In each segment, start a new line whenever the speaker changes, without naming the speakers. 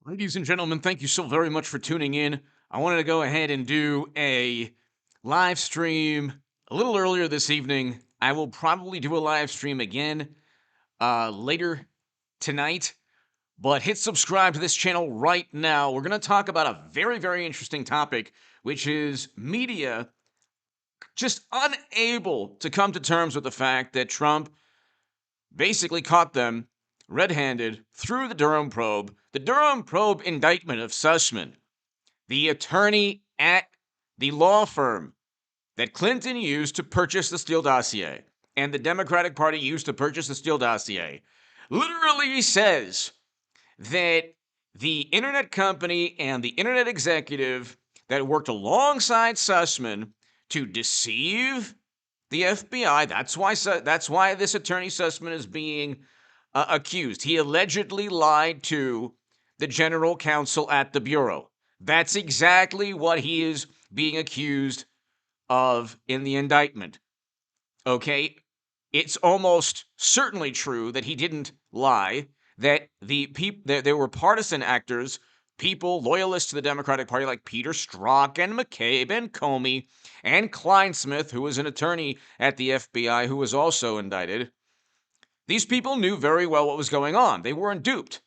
Ladies and gentlemen, thank you so very much for tuning in. I wanted to go ahead and do a live stream a little earlier this evening. I will probably do a live stream again later tonight, but hit subscribe to this channel right now. We're going to talk about a very, very interesting topic, which is media just unable to come to terms with the fact that Trump basically caught them red-handed through the Durham probe. The Durham probe indictment of Sussmann, the attorney at the law firm that Clinton used to purchase the Steele dossier and the Democratic Party used to purchase the Steele dossier, literally says that the internet company and the internet executive that worked alongside Sussmann to deceive the FBI, that's why this attorney Sussmann is being accused. He allegedly lied to the general counsel at the Bureau. That's exactly what he is being accused of in the indictment. Okay? It's almost certainly true that he didn't lie, that there were partisan actors, people loyalists to the Democratic Party like Peter Strzok and McCabe and Comey and Kleinsmith, who was an attorney at the FBI who was also indicted. These people knew very well what was going on. They weren't duped.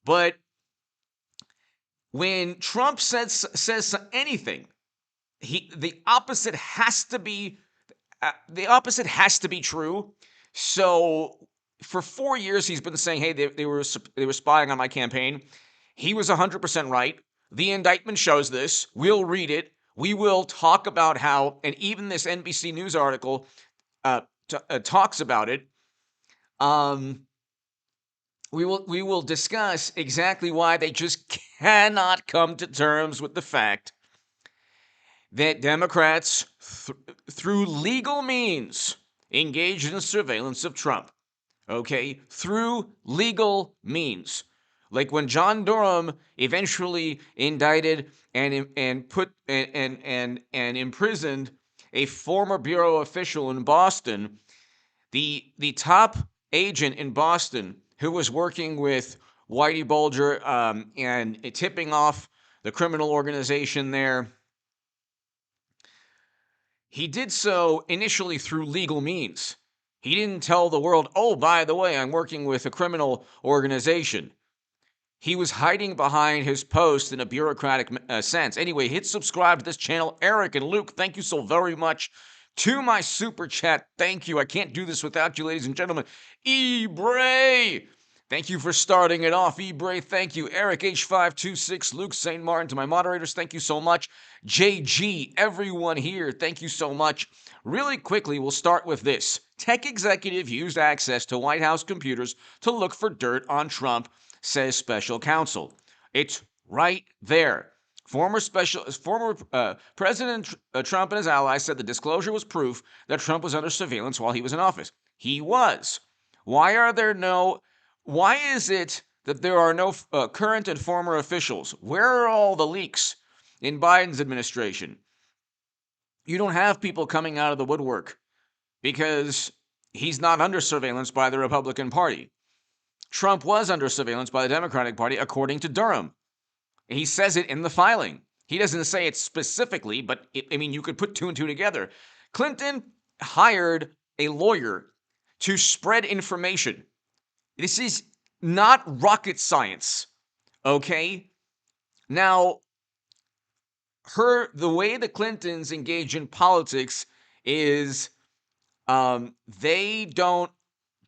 But when Trump says anything, the opposite has to be true. So for 4 years, he's been saying, "Hey, they were spying on my campaign." He was 100% right. The indictment shows this. We'll read it. We will talk about how, and even this NBC News article talks about it. We will discuss exactly why they just cannot come to terms with the fact that Democrats, through legal means, engaged in surveillance of Trump. Okay, through legal means, like when John Durham eventually indicted and imprisoned a former bureau official in Boston. The top agent in Boston who was working with Whitey Bulger and tipping off the criminal organization there, he did so initially through legal means. He didn't tell the world, "Oh, by the way, I'm working with a criminal organization." He was hiding behind his post in a bureaucratic sense. Anyway, hit subscribe to this channel. Eric and Luke, thank you so very much. To my super chat, thank you. I can't do this without you, ladies and gentlemen. Ebray, thank you for starting it off. Ebray, thank you. Eric H526, Luke St. Martin, to my moderators, thank you so much. JG, everyone here, thank you so much. Really quickly, we'll start with this. Tech executive used access to White House computers to look for dirt on Trump, says special counsel. It's right there. Former President Trump and his allies said the disclosure was proof that Trump was under surveillance while he was in office. He was. Why is it that there are no current and former officials? Where are all the leaks in Biden's administration? You don't have people coming out of the woodwork because he's not under surveillance by the Republican Party. Trump was under surveillance by the Democratic Party, according to Durham. He says it in the filing. He doesn't say it specifically, but you could put two and two together. Clinton hired a lawyer to spread information. This is not rocket science, okay? Now, the way the Clintons engage in politics is they don't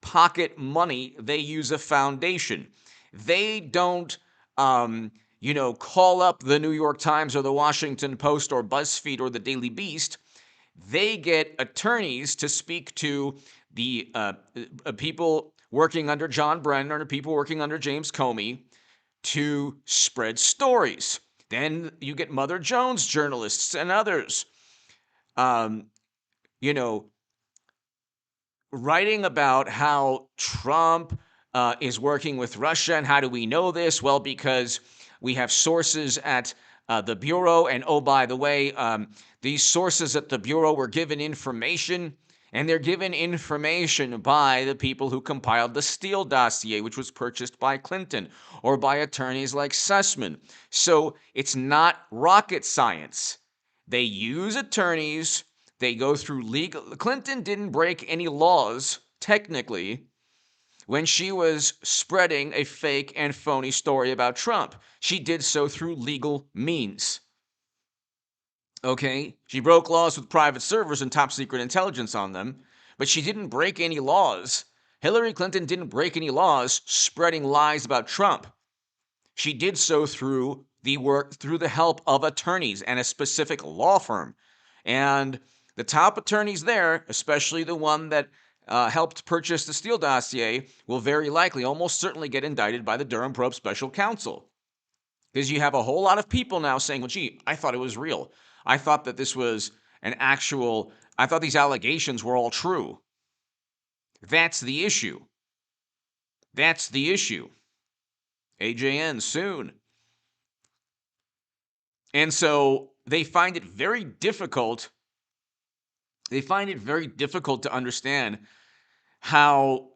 pocket money. They use a foundation. They don't call up the New York Times or the Washington Post or BuzzFeed or the Daily Beast. They get attorneys to speak to the people working under John Brennan or people working under James Comey to spread stories. Then you get Mother Jones journalists and others, writing about how Trump is working with Russia. And how do we know this? Well, because we have sources at the Bureau. And oh, by the way, these sources at the Bureau were given information And they're given information by the people who compiled the Steele dossier, which was purchased by Clinton, or by attorneys like Sussmann. So it's not rocket science. They use attorneys. They go through legal. Clinton didn't break any laws, technically, when she was spreading a fake and phony story about Trump. She did so through legal means. Okay? She broke laws with private servers and top secret intelligence on them, but she didn't break any laws. Hillary Clinton didn't break any laws spreading lies about Trump. She did so through the help of attorneys and a specific law firm. And the top attorneys there, especially the one that helped purchase the Steele dossier, will very likely, almost certainly, get indicted by the Durham probe special counsel. Because you have a whole lot of people now saying, well, gee, I thought it was real. I thought that this was I thought these allegations were all true. That's the issue. That's the issue. AJN soon. And so they find it very difficult. They find it very difficult to understand how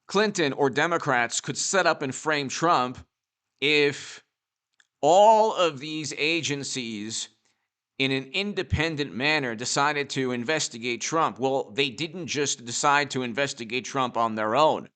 Clinton or Democrats could set up and frame Trump if all of these agencies in an independent manner decided to investigate Trump. Well, they didn't just decide to investigate Trump on their own.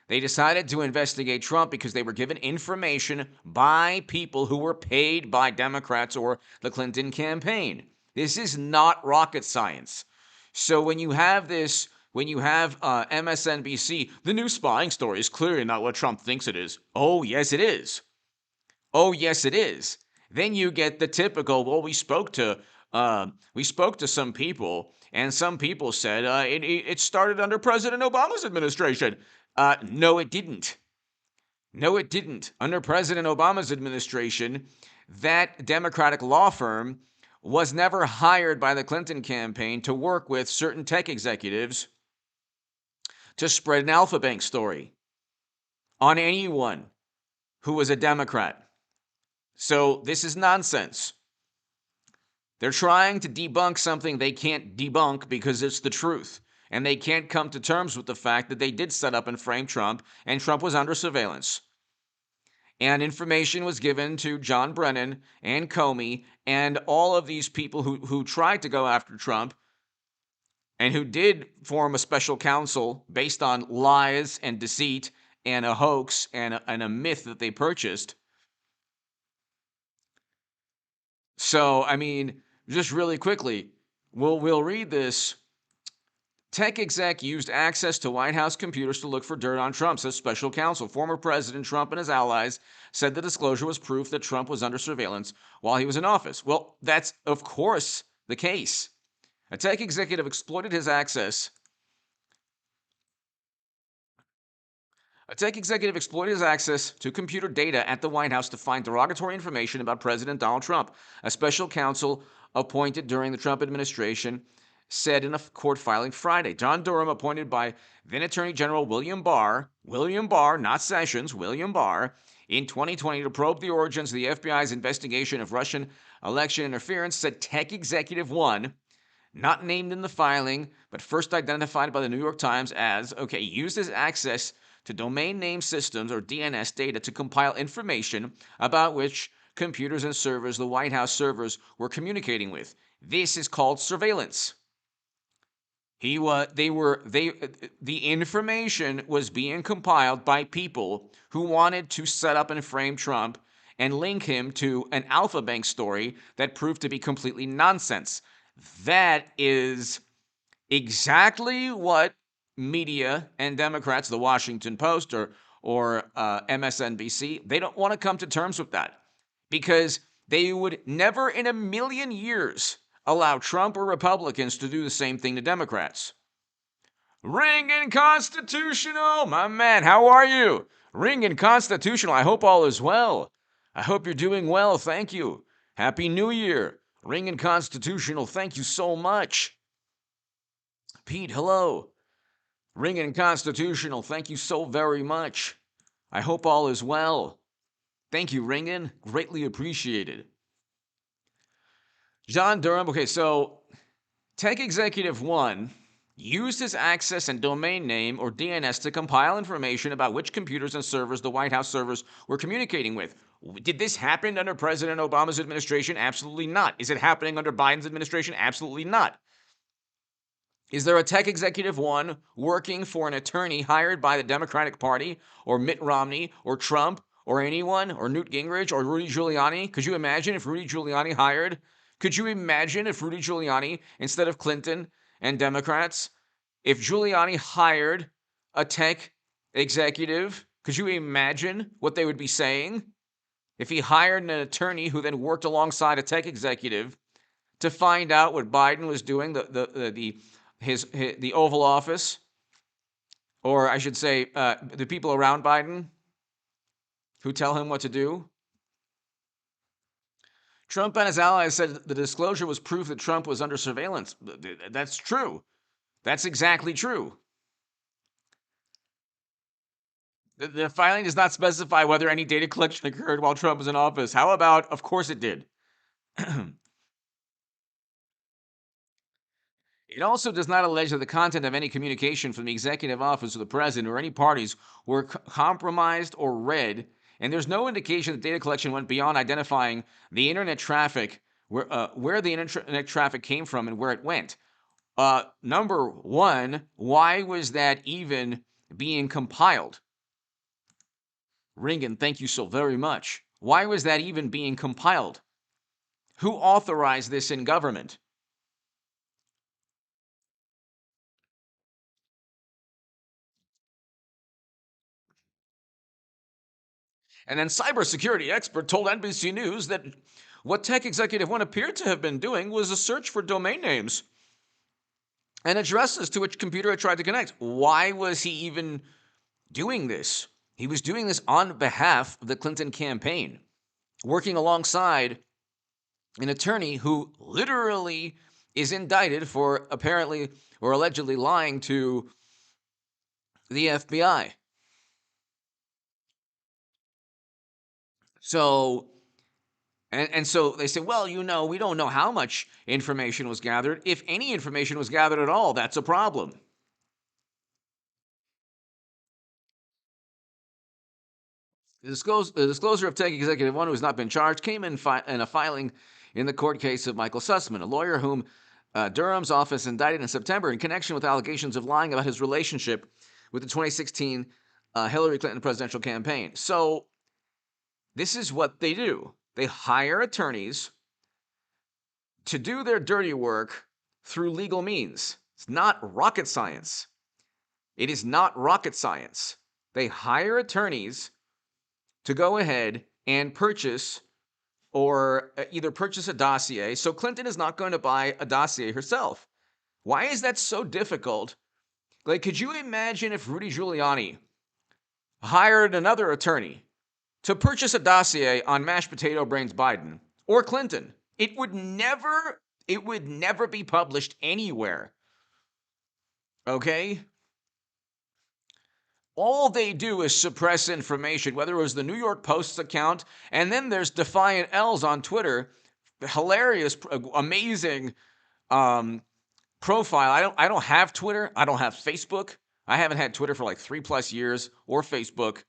They decided to investigate Trump because they were given information by people who were paid by Democrats or the Clinton campaign. This is not rocket science. So when you have MSNBC, the new spying story is clearly not what Trump thinks it is. Oh, yes, it is. Oh, yes, it is. Then you get the typical, well, we spoke to some people, and some people said it started under President Obama's administration. No, it didn't. No, it didn't. Under President Obama's administration, that Democratic law firm was never hired by the Clinton campaign to work with certain tech executives to spread an Alpha Bank story on anyone who was a Democrat. So this is nonsense. They're trying to debunk something they can't debunk because it's the truth. And they can't come to terms with the fact that they did set up and frame Trump, and Trump was under surveillance. And information was given to John Brennan and Comey and all of these people who tried to go after Trump and who did form a special counsel based on lies and deceit and a hoax and a myth that they purchased. So, I mean, just really quickly, we'll read this. Tech exec used access to White House computers to look for dirt on Trump, says special counsel. Former President Trump and his allies said the disclosure was proof that Trump was under surveillance while he was in office. Well, that's, of course, the case. A tech executive exploited his access. A tech executive exploited his access to computer data at the White House to find derogatory information about President Donald Trump. A special counsel appointed during the Trump administration said in a court filing Friday. John Durham, appointed by then Attorney General William Barr, not Sessions, William Barr, in 2020 to probe the origins of the FBI's investigation of Russian election interference, said Tech Executive 1, not named in the filing, but first identified by the New York Times as, used his access to domain name systems or DNS data to compile information about which computers and servers the White House servers were communicating with. This is called surveillance. The information was being compiled by people who wanted to set up and frame Trump and link him to an Alpha Bank story that proved to be completely nonsense. That is exactly what media and Democrats, the Washington Post or MSNBC, they don't want to come to terms with that because they would never in a million years allow Trump or Republicans to do the same thing to Democrats. Ring and Constitutional, my man, how are you? Ring and Constitutional, I hope all is well. I hope you're doing well, thank you. Happy New Year. Ring and Constitutional, thank you so much. Pete, hello. Ring and Constitutional, thank you so very much. I hope all is well. Thank you, Ringen. Greatly appreciated. John Durham, so Tech Executive 1 used his access and domain name or DNS to compile information about which computers and servers the White House servers were communicating with. Did this happen under President Obama's administration? Absolutely not. Is it happening under Biden's administration? Absolutely not. Is there a Tech Executive 1 working for an attorney hired by the Democratic Party or Mitt Romney or Trump or anyone or Newt Gingrich or Rudy Giuliani? Could you imagine if Rudy Giuliani hired? Could you imagine if Rudy Giuliani, instead of Clinton and Democrats, if Giuliani hired a tech executive? Could you imagine what they would be saying? If he hired an attorney who then worked alongside a tech executive to find out what Biden was doing, the Oval Office, or I should say, the people around Biden who tell him what to do. Trump and his allies said the disclosure was proof that Trump was under surveillance. That's true. That's exactly true. The filing does not specify whether any data collection occurred while Trump was in office. How about, of course it did. It also does not allege that the content of any communication from the executive office or the president or any parties were compromised or read, and there's no indication that data collection went beyond identifying the internet traffic, where the internet traffic came from and where it went. Number one, why was that even being compiled? Ringen, thank you so very much. Why was that even being compiled? Who authorized this in government? And then cybersecurity expert told NBC News that what Tech Executive 1 appeared to have been doing was a search for domain names and addresses to which computer it tried to connect. Why was he even doing this? He was doing this on behalf of the Clinton campaign, working alongside an attorney who literally is indicted for apparently or allegedly lying to the FBI. So, and so they say, well, we don't know how much information was gathered. If any information was gathered at all, that's a problem. The disclosure of Tech Executive 1, who has not been charged, came in a filing in the court case of Michael Sussmann, a lawyer whom Durham's office indicted in September in connection with allegations of lying about his relationship with the 2016 Hillary Clinton presidential campaign. So this is what they do. They hire attorneys to do their dirty work through legal means. It's not rocket science. It is not rocket science. They hire attorneys to go ahead and purchase or either purchase a dossier. So Clinton is not going to buy a dossier herself. Why is that so difficult? Like, could you imagine if Rudy Giuliani hired another attorney to purchase a dossier on mashed potato brains Biden or Clinton? It would never be published anywhere. Okay? All they do is suppress information, whether it was the New York Post's account, and then there's Defiant L's on Twitter, hilarious, amazing profile. I don't have Twitter. I don't have Facebook. I haven't had Twitter for like 3+ years, or Facebook.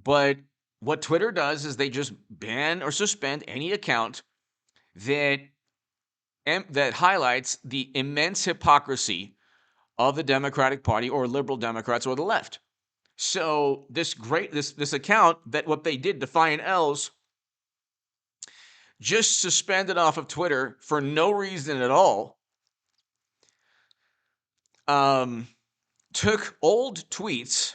But what Twitter does is they just ban or suspend any account that highlights the immense hypocrisy of the Democratic Party or liberal Democrats or the left. So this account, that what they did, Defiant L's, just suspended off of Twitter for no reason at all. Took old tweets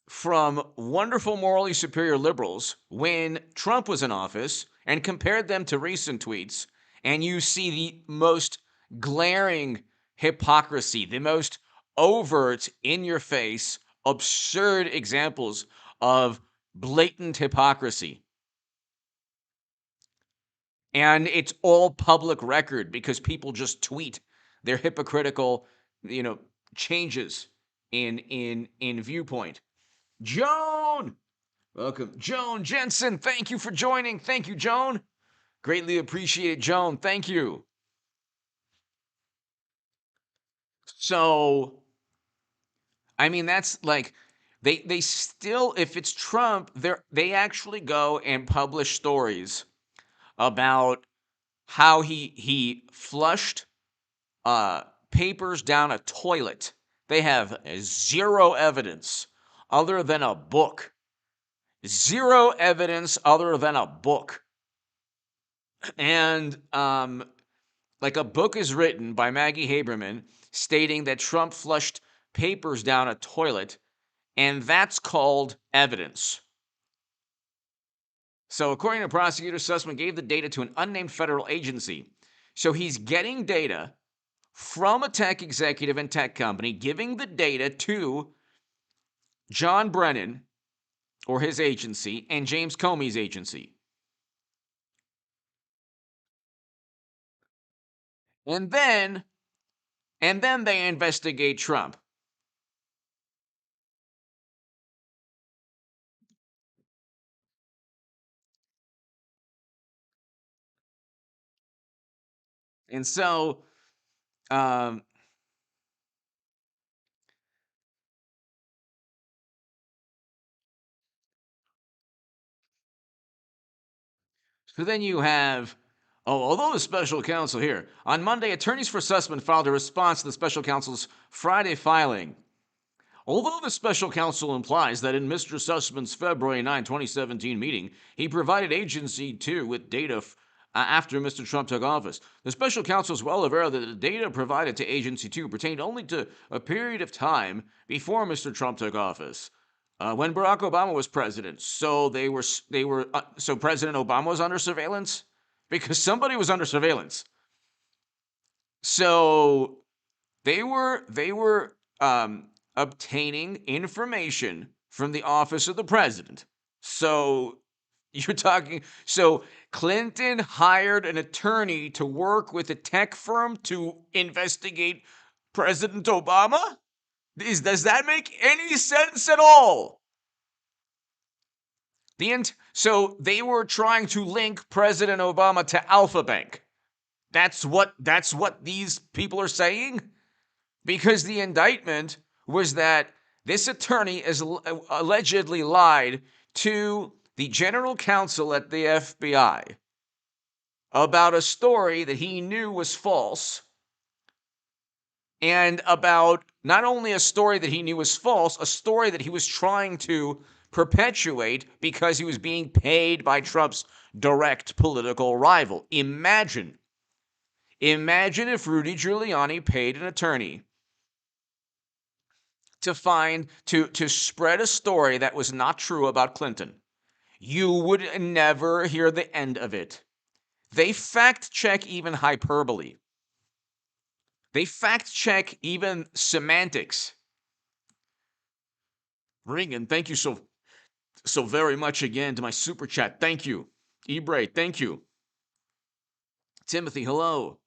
from wonderful, morally superior liberals when Trump was in office and compared them to recent tweets, and you see the most glaring hypocrisy, the most overt, in-your-face, absurd examples of blatant hypocrisy. And it's all public record because people just tweet their hypocritical, changes in viewpoint. Joan, welcome. Joan Jensen, thank you for joining. Thank you, Joan. Greatly appreciate it, Joan. Thank you. So, I mean, that's like they still, if it's Trump, they actually go and publish stories about how he flushed papers down a toilet. They have zero evidence other than a book. Zero evidence other than a book. And like a book is written by Maggie Haberman stating that Trump flushed papers down a toilet, and that's called evidence. So, according to prosecutor, Sussmann gave the data to an unnamed federal agency. So he's getting data from a tech executive and tech company, giving the data to John Brennan or his agency and James Comey's agency. And then they investigate Trump. And so um, so then you have, although the special counsel here, on Monday, attorneys for Sussmann filed a response to the special counsel's Friday filing. Although the special counsel implies that in Mr. Sussmann's February 9, 2017 meeting, he provided Agency 2 with data after Mr. Trump took office, the special counsel is well aware that the data provided to Agency 2 pertained only to a period of time before Mr. Trump took office. When Barack Obama was president, so so President Obama was under surveillance because somebody was under surveillance. So they were obtaining information from the office of the president. So you're talking, so Clinton hired an attorney to work with a tech firm to investigate President Obama? Does that make any sense at all? So they were trying to link President Obama to Alpha Bank. That's what these people are saying? Because the indictment was that this attorney is allegedly lied to the general counsel at the FBI about a story that he knew was false, and about not only a story that he knew was false, a story that he was trying to perpetuate because he was being paid by Trump's direct political rival. Imagine if Rudy Giuliani paid an attorney to spread a story that was not true about Clinton. You would never hear the end of it. They fact check even hyperbole. They fact check even semantics. Ringen, thank you so very much again to my super chat. Thank you. Ebrey, thank you. Timothy, hello.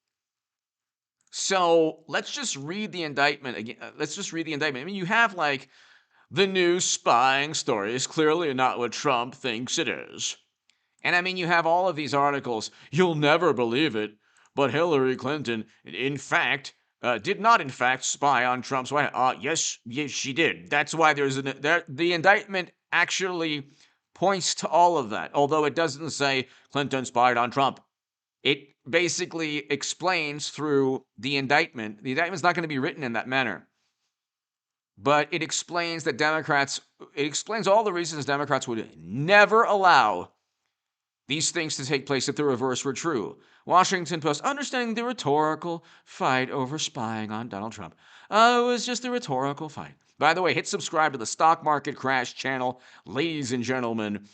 So let's just read the indictment again. Let's just read the indictment. I mean, you have like the new spying story is clearly not what Trump thinks it is. And I mean, you have all of these articles. You'll never believe it, but Hillary Clinton, in fact, did not in fact spy on Trump's White House. Yes, she did. That's why the indictment actually points to all of that, although it doesn't say Clinton spied on Trump. It basically explains through the indictment. The indictment's not going to be written in that manner, but it explains that it explains all the reasons Democrats would never allow these things to take place if the reverse were true. Washington Post, understanding the rhetorical fight over spying on Donald Trump. It was just a rhetorical fight. By the way, hit subscribe to the Stock Market Crash channel, ladies and gentlemen.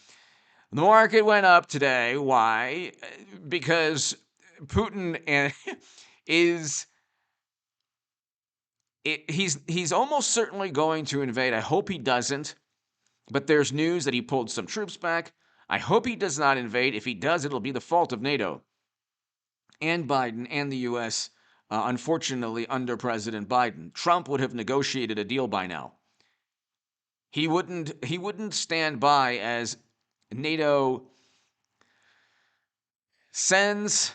The market went up today. Why? Because Putin he's almost certainly going to invade. I hope he doesn't. But there's news that he pulled some troops back. I hope he does not invade. If he does, it'll be the fault of NATO and Biden and the U.S., unfortunately, under President Biden. Trump would have negotiated a deal by now. He wouldn't stand by as NATO sends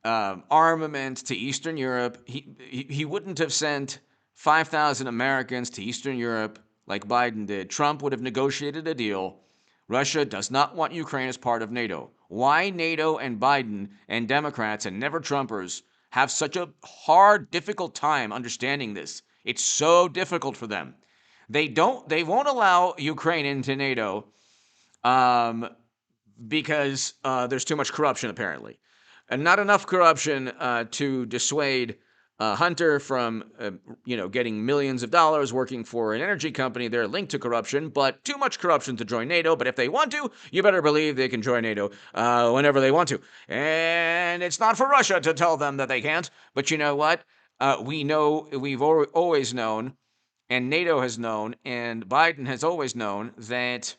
armament to Eastern Europe. He wouldn't have sent 5,000 Americans to Eastern Europe like Biden did. Trump would have negotiated a deal. Russia does not want Ukraine as part of NATO. Why NATO and Biden and Democrats and never Trumpers have such a hard, difficult time understanding this? It's so difficult for them. They won't allow Ukraine into NATO because there's too much corruption, apparently. And not enough corruption to dissuade Hunter from, getting millions of dollars working for an energy company. They're linked to corruption, but too much corruption to join NATO. But if they want to, you better believe they can join NATO whenever they want to. And it's not for Russia to tell them that they can't. But you know what? We've always known, and NATO has known, and Biden has always known that,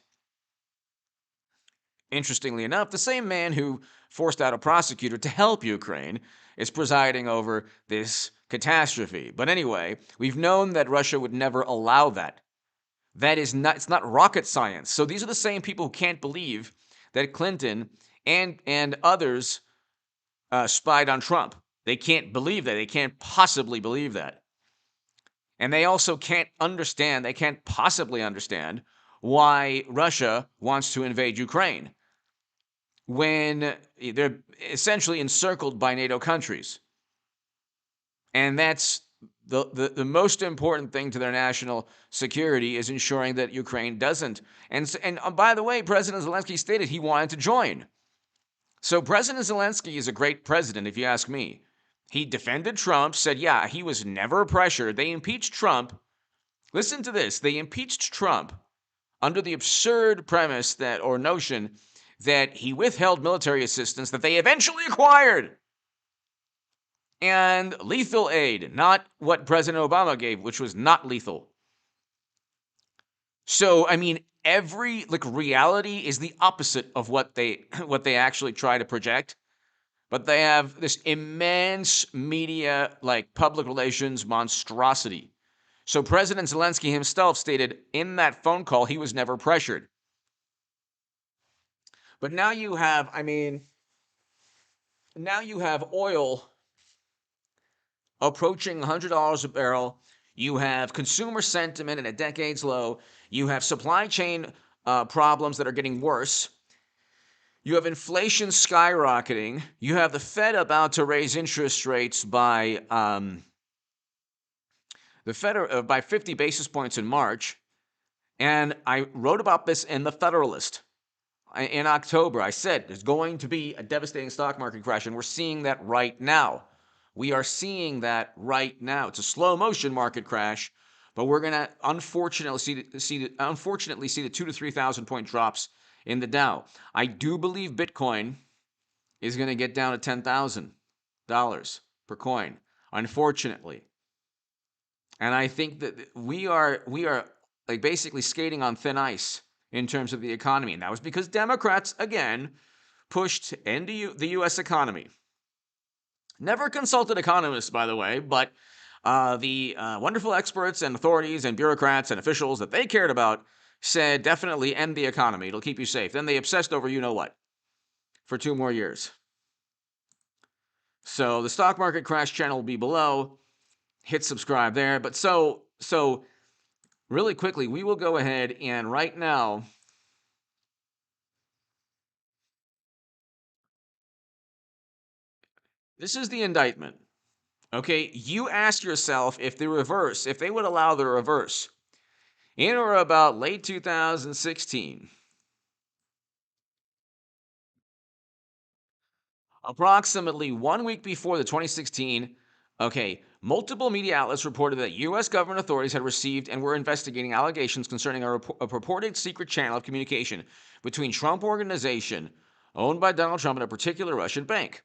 interestingly enough, the same man who forced out a prosecutor to help Ukraine is presiding over this catastrophe. But anyway, we've known that Russia would never allow that. It's not rocket science. So these are the same people who can't believe that Clinton and others spied on Trump. They can't believe that. They can't possibly believe that. And they also can't possibly understand why Russia wants to invade Ukraine when they're essentially encircled by NATO countries. And that's the most important thing to their national security, is ensuring that Ukraine doesn't. And by the way, President Zelensky stated he wanted to join. So President Zelensky is a great president, if you ask me. He defended Trump, said, yeah, he was never pressured. They impeached Trump. Listen to this. They impeached Trump under the absurd premise or notion that he withheld military assistance that they eventually acquired. And lethal aid, not what President Obama gave, which was not lethal. So, I mean, reality is the opposite of what they actually try to project. But they have this immense media, public relations monstrosity. So President Zelensky himself stated in that phone call he was never pressured. But now you have oil approaching $100 a barrel. You have consumer sentiment at a decade's low. You have supply chain problems that are getting worse. You have inflation skyrocketing. You have the Fed about to raise interest rates by 50 basis points in March. And I wrote about this in The Federalist in October. I said there's going to be a devastating stock market crash, and we're seeing that right now. We are seeing that right now. It's a slow motion market crash, but we're going to unfortunately see the 2,000 to 3,000 point drops in the Dow. I do believe Bitcoin is going to get down to $10,000 per coin, unfortunately. And I think that we are basically skating on thin ice in terms of the economy. And that was because Democrats, again, pushed into the U.S. economy. Never consulted economists, by the way, but the wonderful experts and authorities and bureaucrats and officials that they cared about said definitely end the economy. It'll keep you safe. Then they obsessed over you-know-what for 2 more years. So the stock market crash channel will be below. Hit subscribe there. But so really quickly, we will go ahead and right now, this is the indictment. Okay, you ask yourself if they would allow the reverse in or about late 2016. Approximately 1 week before the 2016, multiple media outlets reported that U.S. government authorities had received and were investigating allegations concerning a purported secret channel of communication between Trump Organization, owned by Donald Trump, and a particular Russian bank.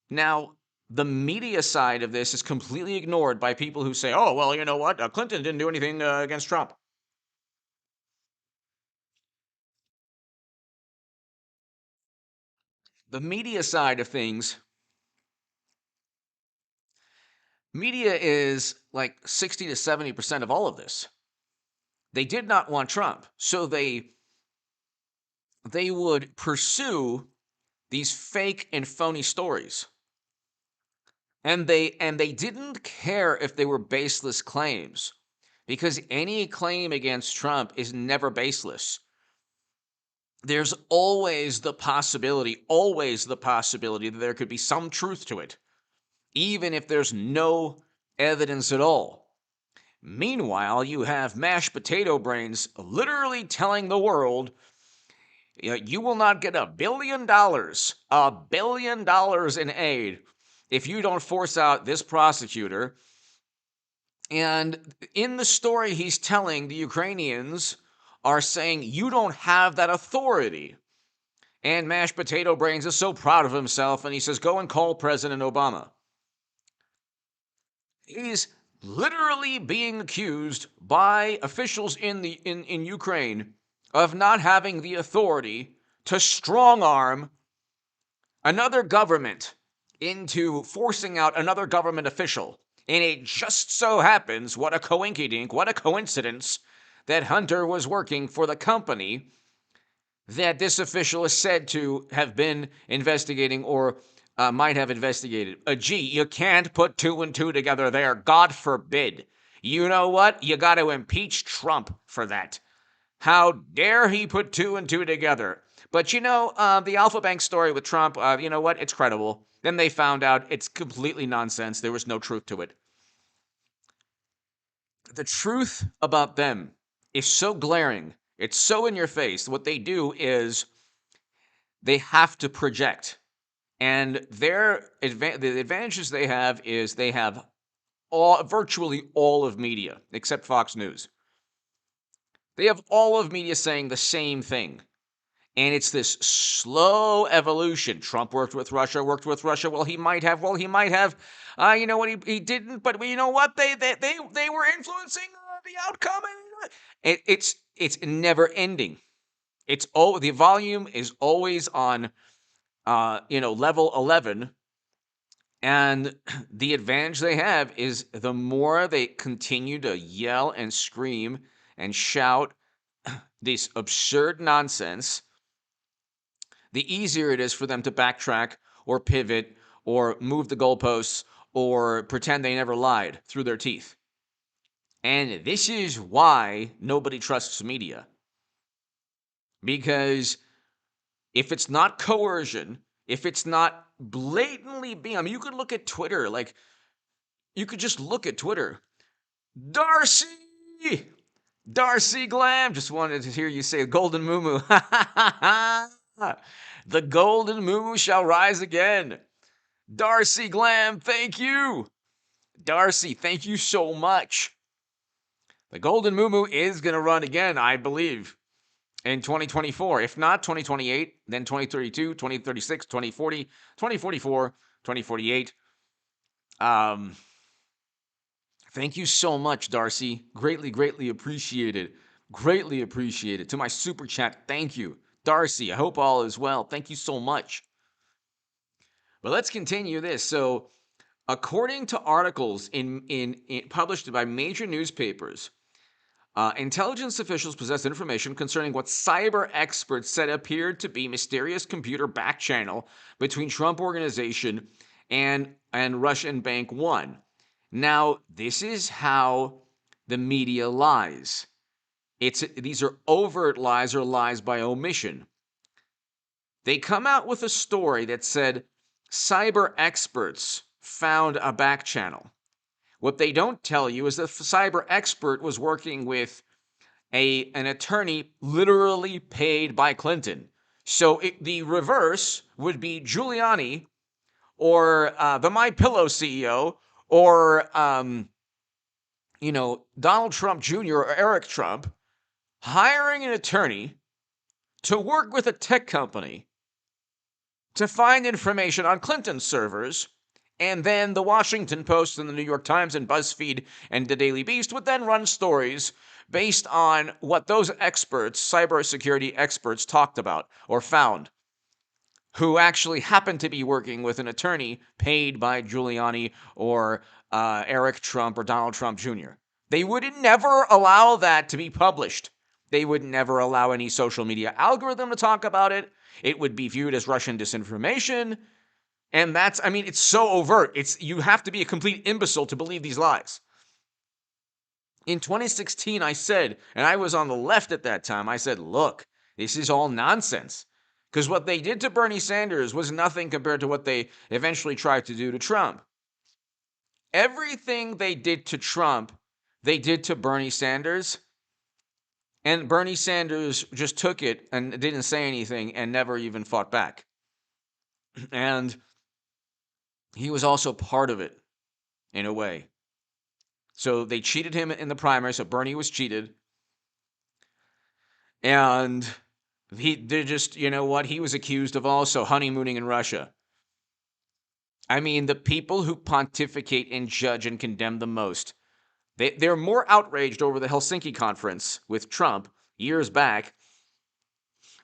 Now, the media side of this is completely ignored by people who say, oh, well, you know what? Clinton didn't do anything against Trump. The media side of things, media is like 60 to 70% of all of this. They did not want Trump, so they would pursue these fake and phony stories. And they didn't care if they were baseless claims, because any claim against Trump is never baseless. There's always the possibility that there could be some truth to it, even if there's no evidence at all. Meanwhile, you have mashed potato brains literally telling the world, you will not get $1 billion in aid if you don't force out this prosecutor. And in the story he's telling, the Ukrainians are saying, you don't have that authority. And Mashed Potato Brains is so proud of himself, and he says, go and call President Obama. He's literally being accused by officials in Ukraine of not having the authority to strong-arm another government into forcing out another government official. And it just so happens, what a coinkydink, what a coincidence, that Hunter was working for the company that this official is said to have been investigating or might have investigated. Gee, you can't put 2 and 2 together there. God forbid. You know what? You got to impeach Trump for that. How dare he put 2 and 2 together? But the Alpha Bank story with Trump, you know what? It's credible. Then they found out it's completely nonsense. There was no truth to it. The truth about them is so glaring. It's so in your face. What they do is they have to project. And the advantages they have is they have virtually all of media, except Fox News. They have all of media saying the same thing. And it's this slow evolution. Trump worked with Russia. Well, he might have. You know what? He didn't. But you know what? They were influencing the outcome. It's never ending. The volume is always on level 11. And the advantage they have is the more they continue to yell and scream and shout this absurd nonsense, the easier it is for them to backtrack or pivot or move the goalposts or pretend they never lied through their teeth. And this is why nobody trusts media. Because if it's not coercion, if it's not blatantly being, you could look at Twitter, you could just look at Twitter. Darcy Glam, just wanted to hear you say Golden Moo. The Golden Moo shall rise again. Darcy Glam, thank you. Darcy, thank you so much. The Golden Moo is going to run again, I believe, in 2024. If not 2028, then 2032, 2036, 2040, 2044, 2048. Thank you so much, Darcy. Greatly appreciated. Greatly appreciated. To my super chat, thank you. Darcy, I hope all is well. Thank you so much. But let's continue this. So, according to articles published by major newspapers, intelligence officials possessed information concerning what cyber experts said appeared to be mysterious computer back channel between Trump Organization and Russian Bank One. Now, this is how the media lies. These are overt lies or lies by omission. They come out with a story that said cyber experts found a back channel. What they don't tell you is that the cyber expert was working with an attorney literally paid by Clinton. So the reverse would be Giuliani or the MyPillow CEO or Donald Trump Jr. or Eric Trump hiring an attorney to work with a tech company to find information on Clinton's servers, and then the Washington Post and the New York Times and BuzzFeed and the Daily Beast would then run stories based on what those experts, cybersecurity experts, talked about or found, who actually happened to be working with an attorney paid by Giuliani or Eric Trump or Donald Trump Jr. They would never allow that to be published. They would never allow any social media algorithm to talk about it. It would be viewed as Russian disinformation. And that's, I mean, it's so overt. You have to be a complete imbecile to believe these lies. In 2016, I said, and I was on the left at that time, I said, look, this is all nonsense. Because what they did to Bernie Sanders was nothing compared to what they eventually tried to do to Trump. Everything they did to Trump, they did to Bernie Sanders. And Bernie Sanders just took it and didn't say anything and never even fought back. And he was also part of it, in a way. So they cheated him in the primary, so Bernie was cheated. And they're just, you know what? He was accused of also honeymooning in Russia. I mean, the people who pontificate and judge and condemn the most, they're more outraged over the Helsinki conference with Trump years back,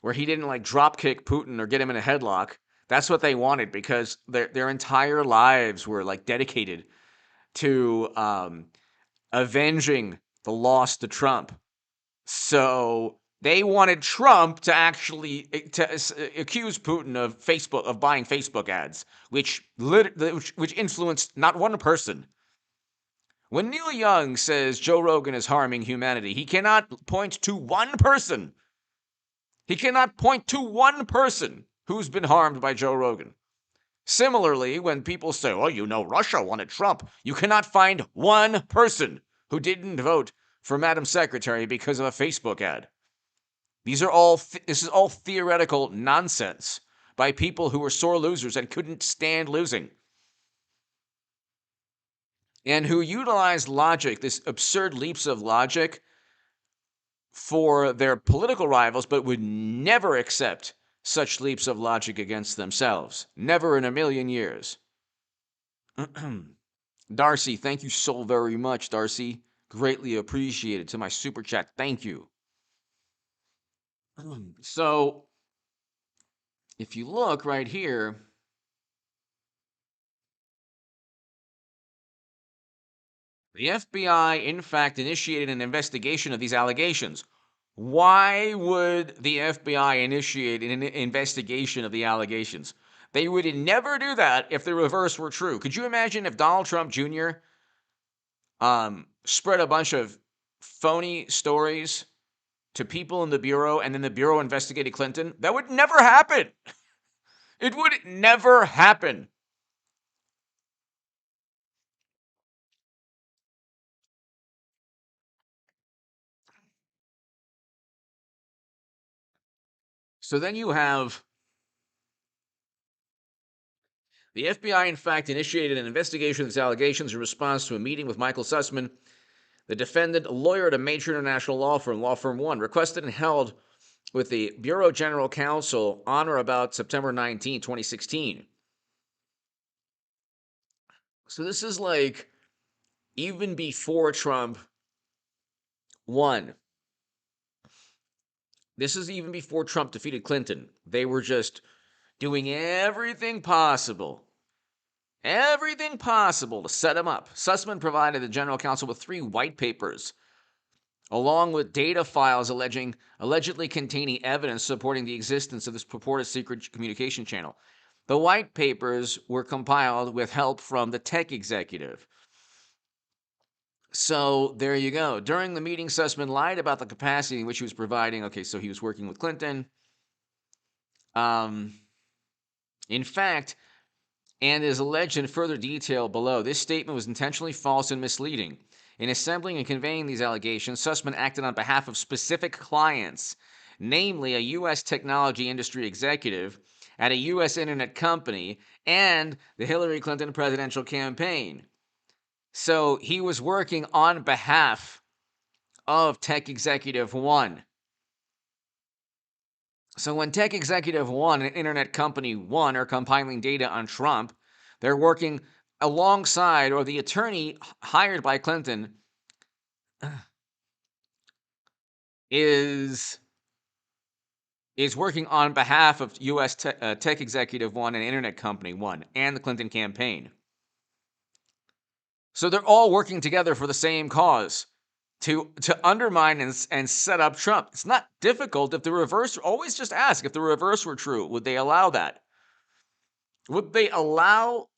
where he didn't like dropkick Putin or get him in a headlock. That's what they wanted, because their entire lives were like dedicated to avenging the loss to Trump. So they wanted Trump to actually accuse Putin of buying Facebook ads, which influenced not one person. When Neil Young says Joe Rogan is harming humanity, he cannot point to one person. He cannot point to one person who's been harmed by Joe Rogan. Similarly, when people say, oh, you know, Russia wanted Trump, you cannot find one person who didn't vote for Madam Secretary because of a Facebook ad. This is all theoretical nonsense by people who were sore losers and couldn't stand losing, and who utilized logic, this absurd leaps of logic, for their political rivals, but would never accept such leaps of logic against themselves. Never in a million years. Darcy, thank you so very much, Darcy. Greatly appreciated. To my super chat, thank you. So, if you look right here, the FBI, in fact, initiated an investigation of these allegations. Why would the FBI initiate an investigation of the allegations? They would never do that if the reverse were true. Could you imagine if Donald Trump Jr. Spread a bunch of phony stories to people in the Bureau, and then the Bureau investigated Clinton? That would never happen. It would never happen. So then you have the FBI, in fact, initiated an investigation of these allegations in response to a meeting with Michael Sussmann, the defendant, a lawyer at a major international law firm, Law Firm 1, requested and held with the Bureau General Counsel on or about September 19, 2016. So this is like even before Trump won. This is even before Trump defeated Clinton. They were just doing everything possible to set him up. Sussmann provided the general counsel with 3 white papers, along with data files allegedly containing evidence supporting the existence of this purported secret communication channel. The white papers were compiled with help from the tech executive. So there you go. During the meeting, Sussmann lied about the capacity in which he was providing. Okay, so he was working with Clinton. In fact, and is alleged in further detail below, this statement was intentionally false and misleading. In assembling and conveying these allegations, Sussmann acted on behalf of specific clients, namely a U.S. technology industry executive at a U.S. internet company and the Hillary Clinton presidential campaign. So he was working on behalf of Tech Executive One. So when Tech Executive One and Internet Company One are compiling data on Trump, they're working alongside, or the attorney hired by Clinton is working on behalf of U.S. Tech Executive One and Internet Company One and the Clinton campaign. So they're all working together for the same cause, to undermine and set up Trump. It's not difficult. If the reverse, always just ask if the reverse were true, would they allow that? Would they allow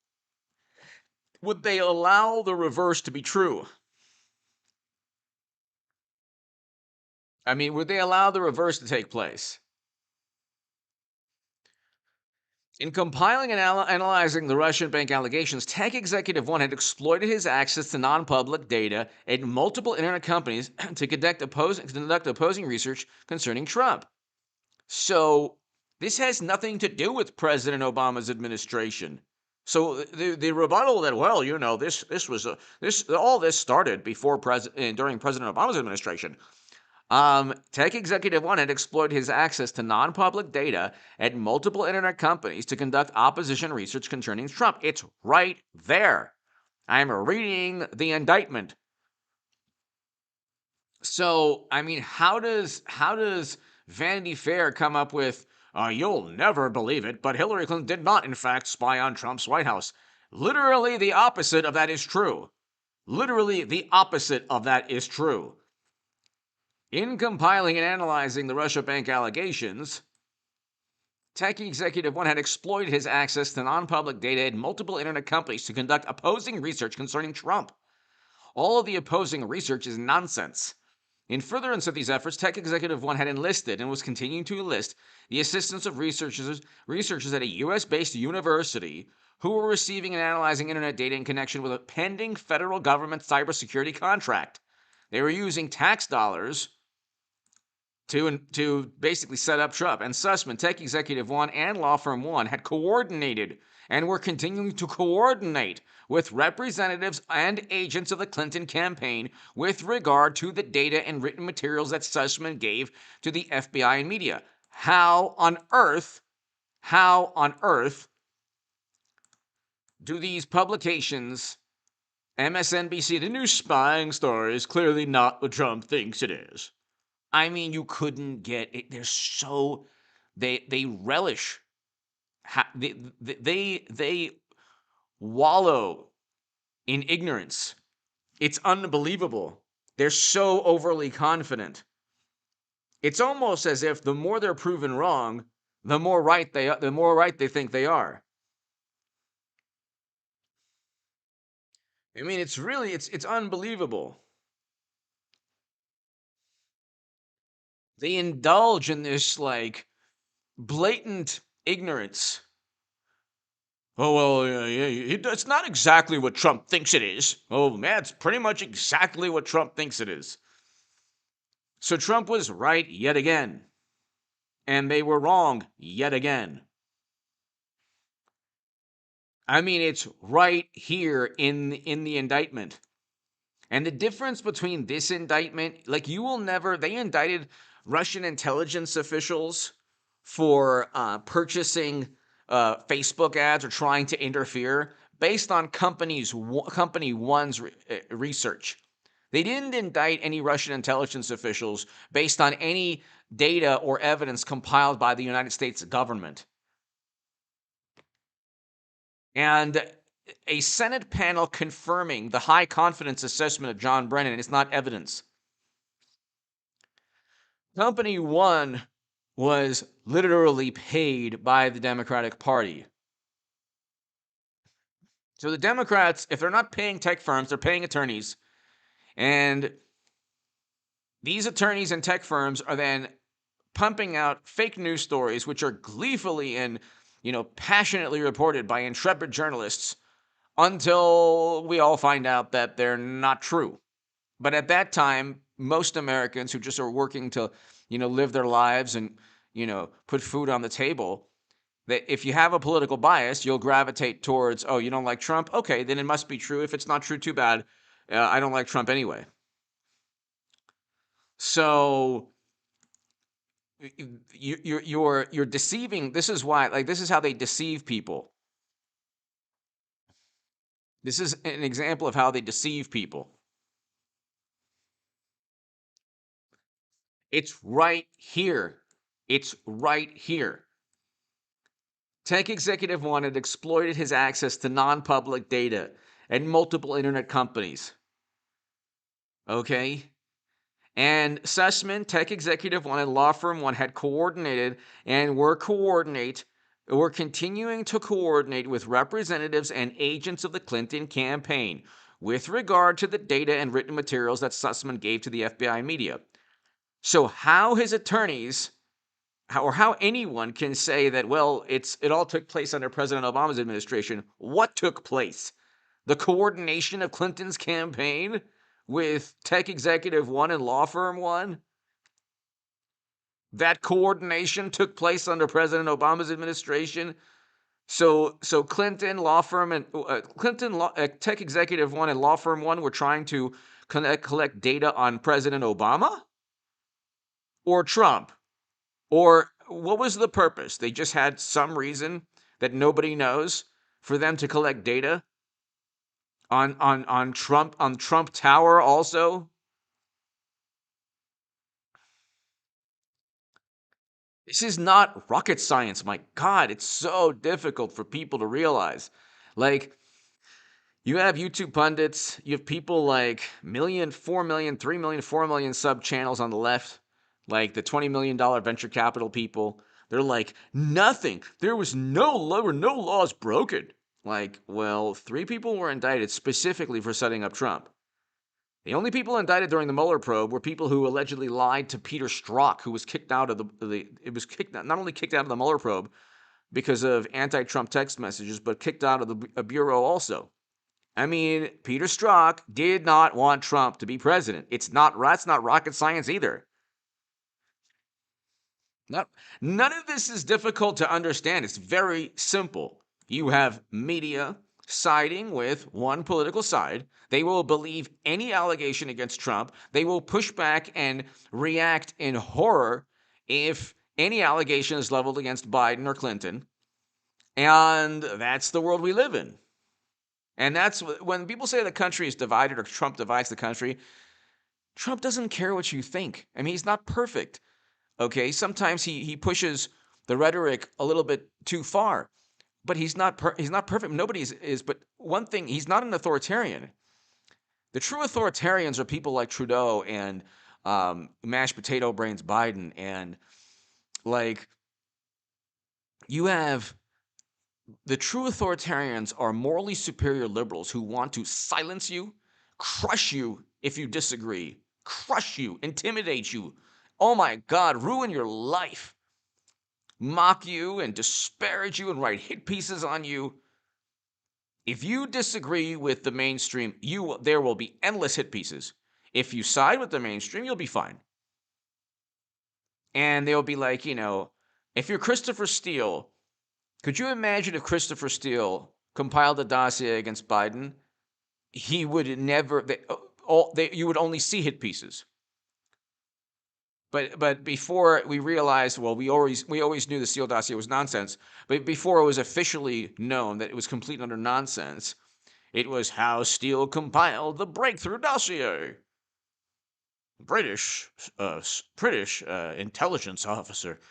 the reverse to be true? I mean, would they allow the reverse to take place? In compiling and analyzing the Russian bank allegations, Tech Executive One had exploited his access to non-public data at multiple internet companies to conduct opposing research concerning Trump. So this has nothing to do with President Obama's administration. So the rebuttal that, well, you know, this all this started during President Obama's administration. Tech Executive One had exploited his access to non-public data at multiple internet companies to conduct opposition research concerning Trump. It's right there. I'm reading the indictment. So, I mean, how does Vanity Fair come up with, you'll never believe it, but Hillary Clinton did not, in fact, spy on Trump's White House? Literally the opposite of that is true. Literally the opposite of that is true. In compiling and analyzing the Russia bank allegations, Tech Executive One had exploited his access to non-public data at multiple internet companies to conduct opposing research concerning Trump. All of the opposing research is nonsense. In furtherance of these efforts, Tech Executive One had enlisted and was continuing to enlist the assistance of researchers at a U.S.-based university who were receiving and analyzing internet data in connection with a pending federal government cybersecurity contract. They were using tax dollars to basically set up Trump. And Sussmann, Tech Executive One, and Law Firm One had coordinated and were continuing to coordinate with representatives and agents of the Clinton campaign with regard to the data and written materials that Sussmann gave to the FBI and media. How on earth do these publications, MSNBC, the new spying story is clearly not what Trump thinks it is? I mean, you couldn't get it. They're so they relish. They wallow in ignorance. It's unbelievable. They're so overly confident. It's almost as if the more they're proven wrong, the more right they think they are. I mean, it's unbelievable. They indulge in this like blatant ignorance. Oh, well, yeah, it's not exactly what Trump thinks it is. Oh, man, it's pretty much exactly what Trump thinks it is. So Trump was right yet again. And they were wrong yet again. I mean, it's right here in the indictment. And the difference between this indictment, like they indicted Russian intelligence officials for purchasing Facebook ads or trying to interfere based on Company One's research. They didn't indict any Russian intelligence officials based on any data or evidence compiled by the United States government. And a Senate panel confirming the high confidence assessment of John Brennan is not evidence. Company One was literally paid by the Democratic Party. So the Democrats, if they're not paying tech firms, they're paying attorneys. And these attorneys and tech firms are then pumping out fake news stories, which are gleefully and passionately reported by intrepid journalists until we all find out that they're not true. But at that time, most Americans who just are working to, live their lives and, put food on the table, that if you have a political bias, you'll gravitate towards, oh, you don't like Trump? Okay, then it must be true. If it's not true, too bad. I don't like Trump anyway. So you're deceiving. This is why, this is how they deceive people. This is an example of how they deceive people. It's right here. It's right here. Tech Executive One had exploited his access to non-public data at multiple internet companies. Okay? And Sussmann, Tech Executive One, and Law Firm One had coordinated and were coordinate were continuing to coordinate with representatives and agents of the Clinton campaign with regard to the data and written materials that Sussmann gave to the FBI media. So how his attorneys, how anyone can say that, well, it all took place under President Obama's administration. What took place? The coordination of Clinton's campaign with tech executive one and law firm one? That coordination took place under President Obama's administration. So Clinton law firm and tech executive one and law firm one were trying to collect data on President Obama or Trump, or what was the purpose? They just had some reason that nobody knows for them to collect data on Trump Tower also. This is not rocket science. My God, it's so difficult for people to realize. Like, you have YouTube pundits, you have people like million, 4 million, 3 million, 4 million sub channels on the left, like the $20 million venture capital people. They're like, nothing. There were no laws broken. Like, well, 3 people were indicted specifically for setting up Trump. The only people indicted during the Mueller probe were people who allegedly lied to Peter Strzok, who was kicked out of not only kicked out of the Mueller probe because of anti-Trump text messages, but kicked out of the bureau also. I mean, Peter Strzok did not want Trump to be president. That's not rocket science either. None of this is difficult to understand. It's very simple. You have media siding with one political side. They will believe any allegation against Trump. They will push back and react in horror if any allegation is leveled against Biden or Clinton. And that's the world we live in. And that's when people say the country is divided or Trump divides the country. Trump doesn't care what you think. I mean, he's not perfect. Okay, sometimes he pushes the rhetoric a little bit too far, but he's not perfect. Nobody is. But one thing, he's not an authoritarian. The true authoritarians are people like Trudeau and mashed potato brains Biden, and like you have the true authoritarians are morally superior liberals who want to silence you, crush you if you disagree, crush you, intimidate you. Oh my God, ruin your life, mock you and disparage you and write hit pieces on you. If you disagree with the mainstream, there will be endless hit pieces. If you side with the mainstream, you'll be fine. And they'll be like, if you're Christopher Steele, could you imagine if Christopher Steele compiled a dossier against Biden? He would never. You would only see hit pieces. But before we realized, well, we always knew the Steele dossier was nonsense. But before it was officially known that it was complete utter nonsense, it was how Steele compiled the breakthrough dossier. British intelligence officer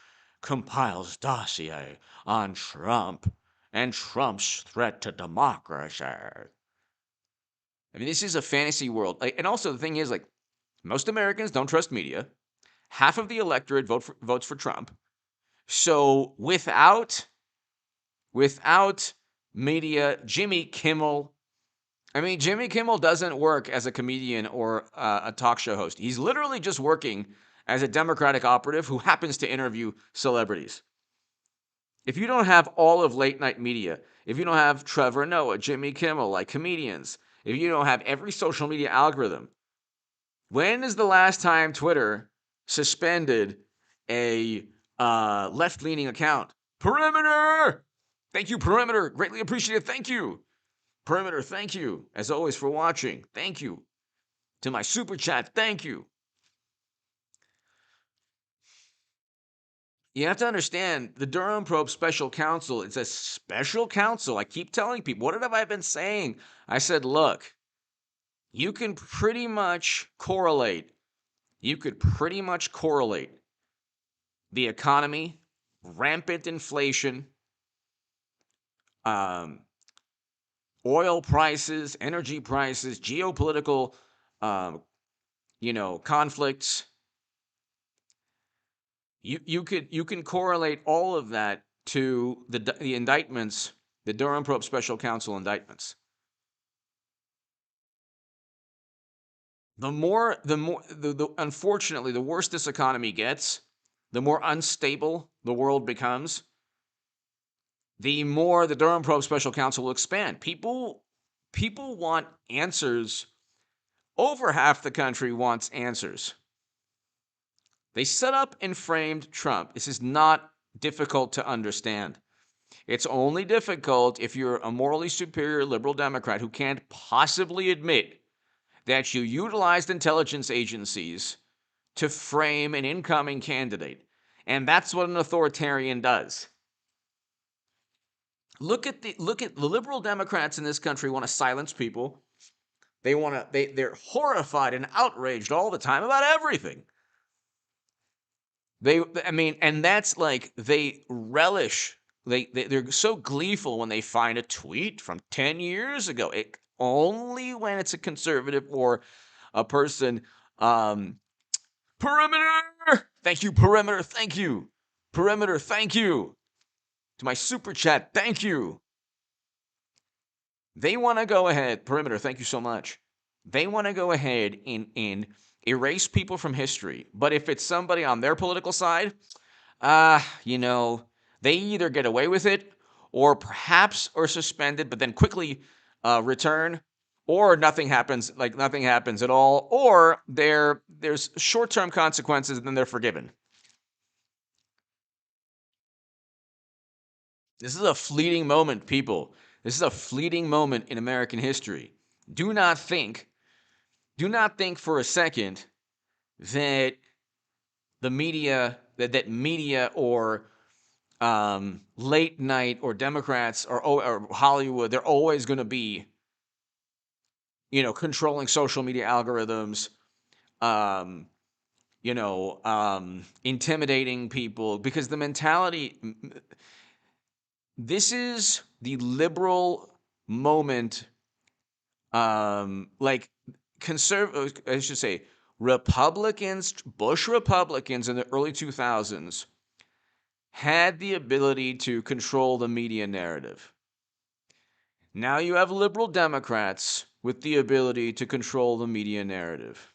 compiles dossier on Trump and Trump's threat to democracy. I mean, this is a fantasy world. And also the thing is, most Americans don't trust media. Half of the electorate votes for Trump. So without media, Jimmy Kimmel doesn't work as a comedian or a talk show host. He's literally just working as a Democratic operative who happens to interview celebrities. If you don't have all of late night media, if you don't have Trevor Noah, Jimmy Kimmel, like comedians, if you don't have every social media algorithm, when is the last time Twitter suspended a left-leaning account? Perimeter! Thank you, Perimeter. Greatly appreciated. Thank you. Perimeter, thank you, as always, for watching. Thank you. To my super chat, thank you. You have to understand, the Durham probe special counsel, it's a special counsel. I keep telling people, what have I been saying? I said, look, you can pretty much correlate. You could pretty much correlate the economy, rampant inflation, oil prices, energy prices, geopolitical, conflicts. You can correlate all of that to the indictments, the Durham probe special counsel indictments. Unfortunately, the worse this economy gets, the more unstable the world becomes, the more the Durham probe special counsel will expand. People want answers. Over half the country wants answers. They set up and framed Trump. This is not difficult to understand. It's only difficult if you're a morally superior liberal Democrat who can't possibly admit that you utilized intelligence agencies to frame an incoming candidate. And that's what an authoritarian does. Look at the liberal Democrats in this country want to silence people. They're horrified and outraged all the time about everything. And that's like they relish. They're so gleeful when they find a tweet from 10 years ago. Only when it's a conservative or a person. Perimeter! Thank you, Perimeter. Thank you. Perimeter, thank you. To my super chat, thank you. They want to go ahead. Perimeter, thank you so much. They want to go ahead and erase people from history. But if it's somebody on their political side, they either get away with it or perhaps are suspended, but then quickly return, or nothing happens at all, or there's short-term consequences and then they're forgiven. This is a fleeting moment, people. This is a fleeting moment in American history. Do not think for a second that the media, that media or late night or Democrats or Hollywood, they're always going to be, controlling social media algorithms, intimidating people, because the mentality, this is the liberal moment, I should say, Bush Republicans in the early 2000s had the ability to control the media narrative. Now you have liberal Democrats with the ability to control the media narrative.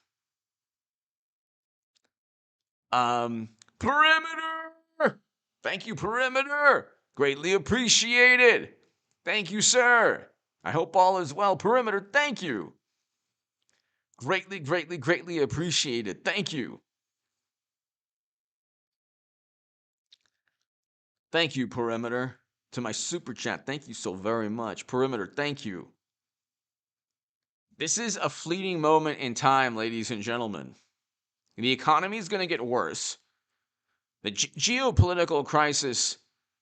Perimeter! Thank you, Perimeter! Greatly appreciated. Thank you, sir. I hope all is well. Perimeter, thank you. Greatly, greatly, greatly appreciated. Thank you. Thank you, Perimeter. To my super chat, thank you so very much. Perimeter, thank you. This is a fleeting moment in time, ladies and gentlemen. The economy is going to get worse. The geopolitical crisis,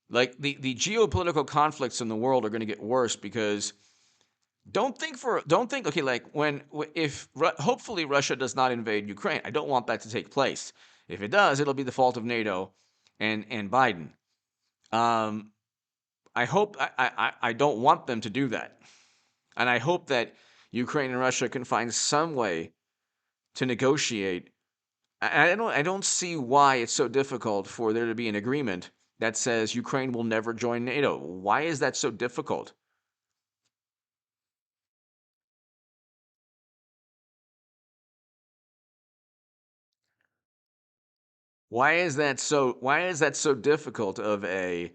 like the geopolitical conflicts in the world, are going to get worse because okay, like hopefully Russia does not invade Ukraine. I don't want that to take place. If it does, it'll be the fault of NATO and Biden. I don't want them to do that. And I hope that Ukraine and Russia can find some way to negotiate. I don't see why it's so difficult for there to be an agreement that says Ukraine will never join NATO. Why is that so difficult? Why is that so difficult of a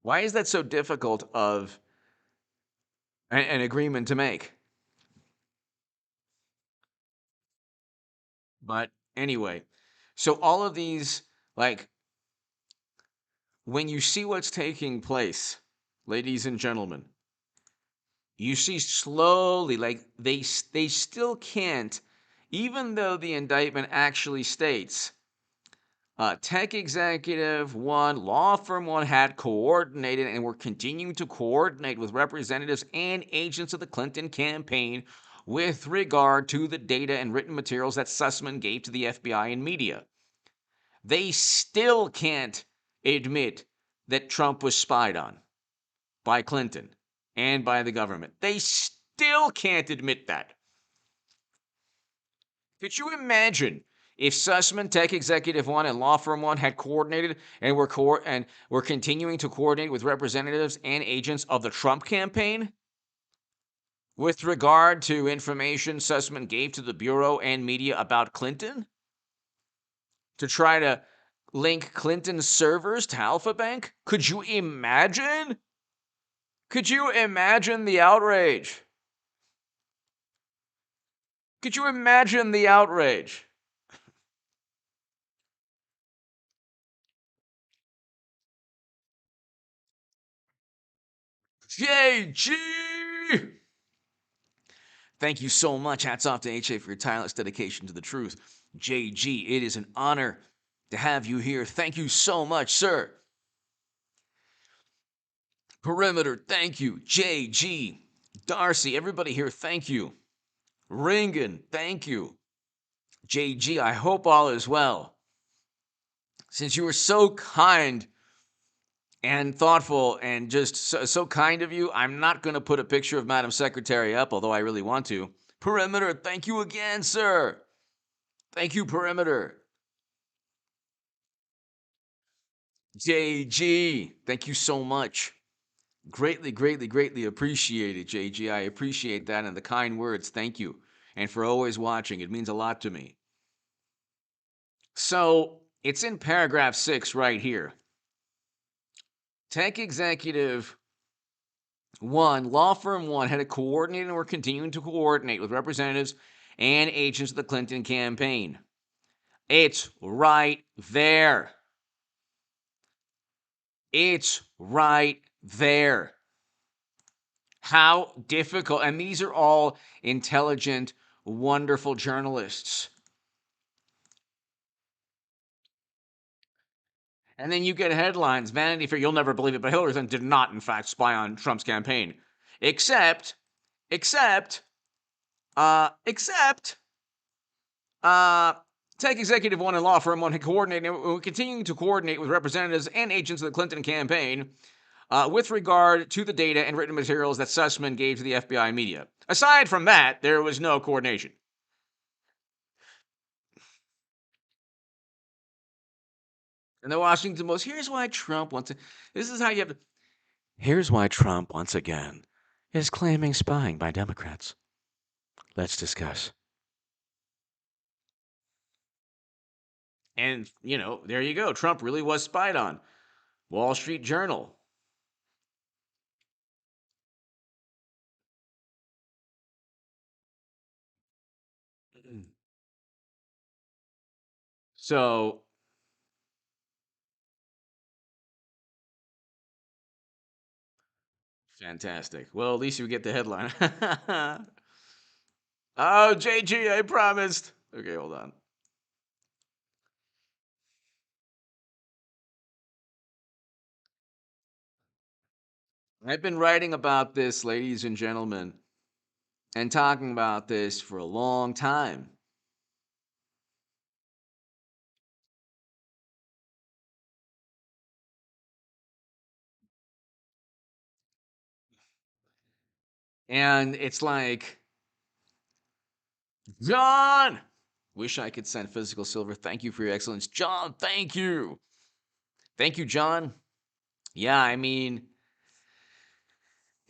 why is that so difficult of an agreement to make? But anyway, so all of these, like, when you see what's taking place, ladies and gentlemen, you see slowly, like, they still can't, even though the indictment actually states tech executive one, law firm one had coordinated and were continuing to coordinate with representatives and agents of the Clinton campaign with regard to the data and written materials that Sussmann gave to the FBI and media. They still can't admit that Trump was spied on by Clinton and by the government. They still can't admit that. Could you imagine If Sussman, Tech Executive One, and Law Firm One had coordinated and were continuing to coordinate with representatives and agents of the Trump campaign with regard to information Sussman gave to the Bureau and media about Clinton to try to link Clinton's servers to Alpha Bank, could you imagine? Could you imagine the outrage? Could you imagine the outrage? JG! Thank you so much. Hats off to HA for your tireless dedication to the truth. JG, it is an honor to have you here. Thank you so much, sir. Perimeter, thank you. JG, Darcy, everybody here, thank you. Ringen, thank you. JG, I hope all is well. Since you were so kind and thoughtful and just so kind of you, I'm not going to put a picture of Madam Secretary up, although I really want to. Perimeter, thank you again, sir. Thank you, Perimeter. JG, thank you so much. Greatly, greatly, greatly appreciate it, JG. I appreciate that and the kind words. Thank you. And for always watching. It means a lot to me. So, it's in paragraph 6 right here. Tech Executive 1, Law Firm 1 had coordinated and were continuing to coordinate with representatives and agents of the Clinton campaign. It's right there. It's right there. How difficult, and these are all intelligent, wonderful journalists. And then you get headlines, Vanity Fair, you'll never believe it, but Hillary Clinton did not, in fact, spy on Trump's campaign. Except, Tech Executive 1 and Law Firm 1 had coordinated, continuing to coordinate with representatives and agents of the Clinton campaign with regard to the data and written materials that Sussman gave to the FBI media. Aside from that, there was no coordination. And the Washington Post, here's why Trump wants to, this is how you have to, here's why Trump, once again, is claiming spying by Democrats. Let's discuss. And, there you go. Trump really was spied on. Wall Street Journal. So, fantastic. Well, at least you get the headline. Oh, JG, I promised. Okay, hold on. I've been writing about this, ladies and gentlemen, and talking about this for a long time. And it's like, John, wish I could send physical silver. Thank you for your excellence. John, thank you. Thank you, John. Yeah, I mean,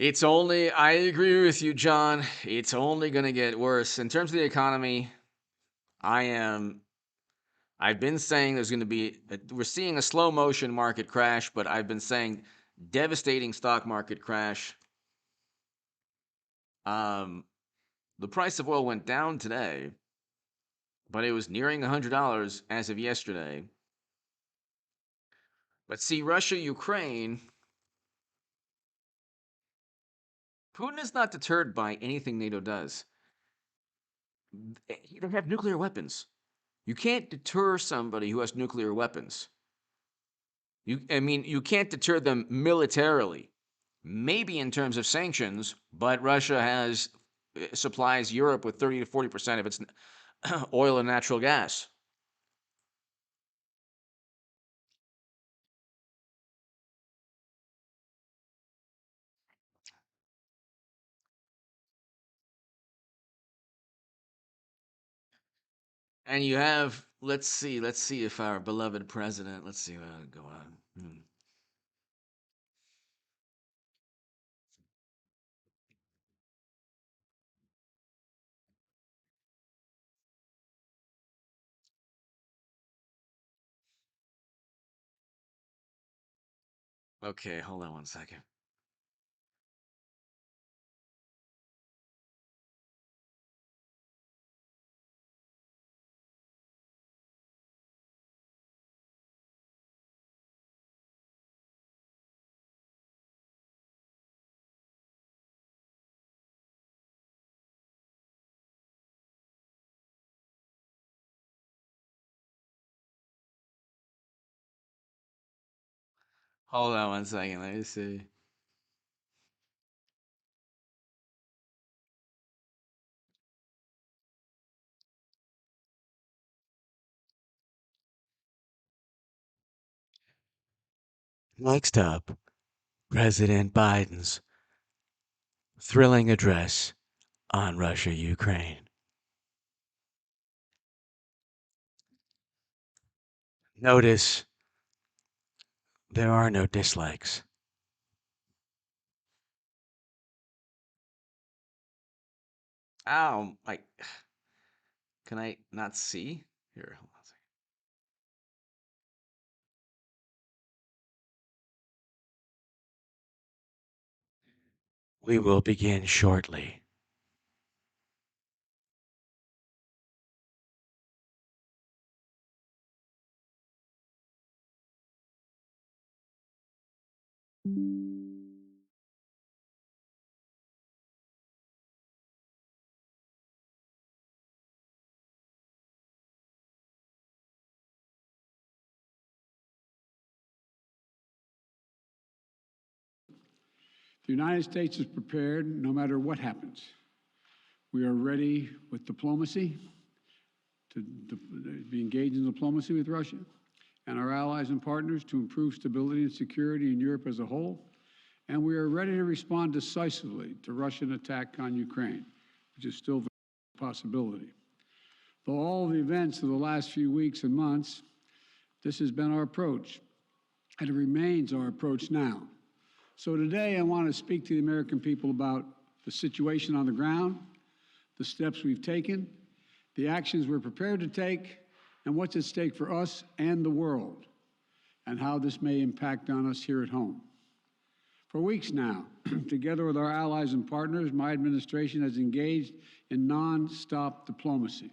I agree with you, John. It's only going to get worse. In terms of the economy, I've been saying we're seeing a slow motion market crash, but I've been saying devastating stock market crash. The price of oil went down today, but it was nearing $100 as of yesterday. But see, Russia, Ukraine, Putin is not deterred by anything NATO does. They have nuclear weapons. You can't deter somebody who has nuclear weapons. You can't deter them militarily. Maybe in terms of sanctions, but Russia supplies Europe with 30 to 40% of its oil and natural gas. And you have Let's see. Let's see if our beloved president. Let's see what go on. Okay, hold on one second. Hold on one second. Let me see. Next up, President Biden's thrilling address on Russia Ukraine. Notice there are no dislikes. Ow, like, can I not see? Here, hold on a second. We will begin shortly.
The United States is prepared no matter what happens. We are ready with diplomacy to be engaged in diplomacy with Russia and our allies and partners to improve stability and security in Europe as a whole. And we are ready to respond decisively to Russian attack on Ukraine, which is still a possibility. Though all the events of the last few weeks and months, this has been our approach, and it remains our approach now. So today I want to speak to the American people about the situation on the ground, the steps we've taken, the actions we're prepared to take, and what's at stake for us and the world, and how this may impact on us here at home. For weeks now, together with our allies and partners, my administration has engaged in non-stop diplomacy.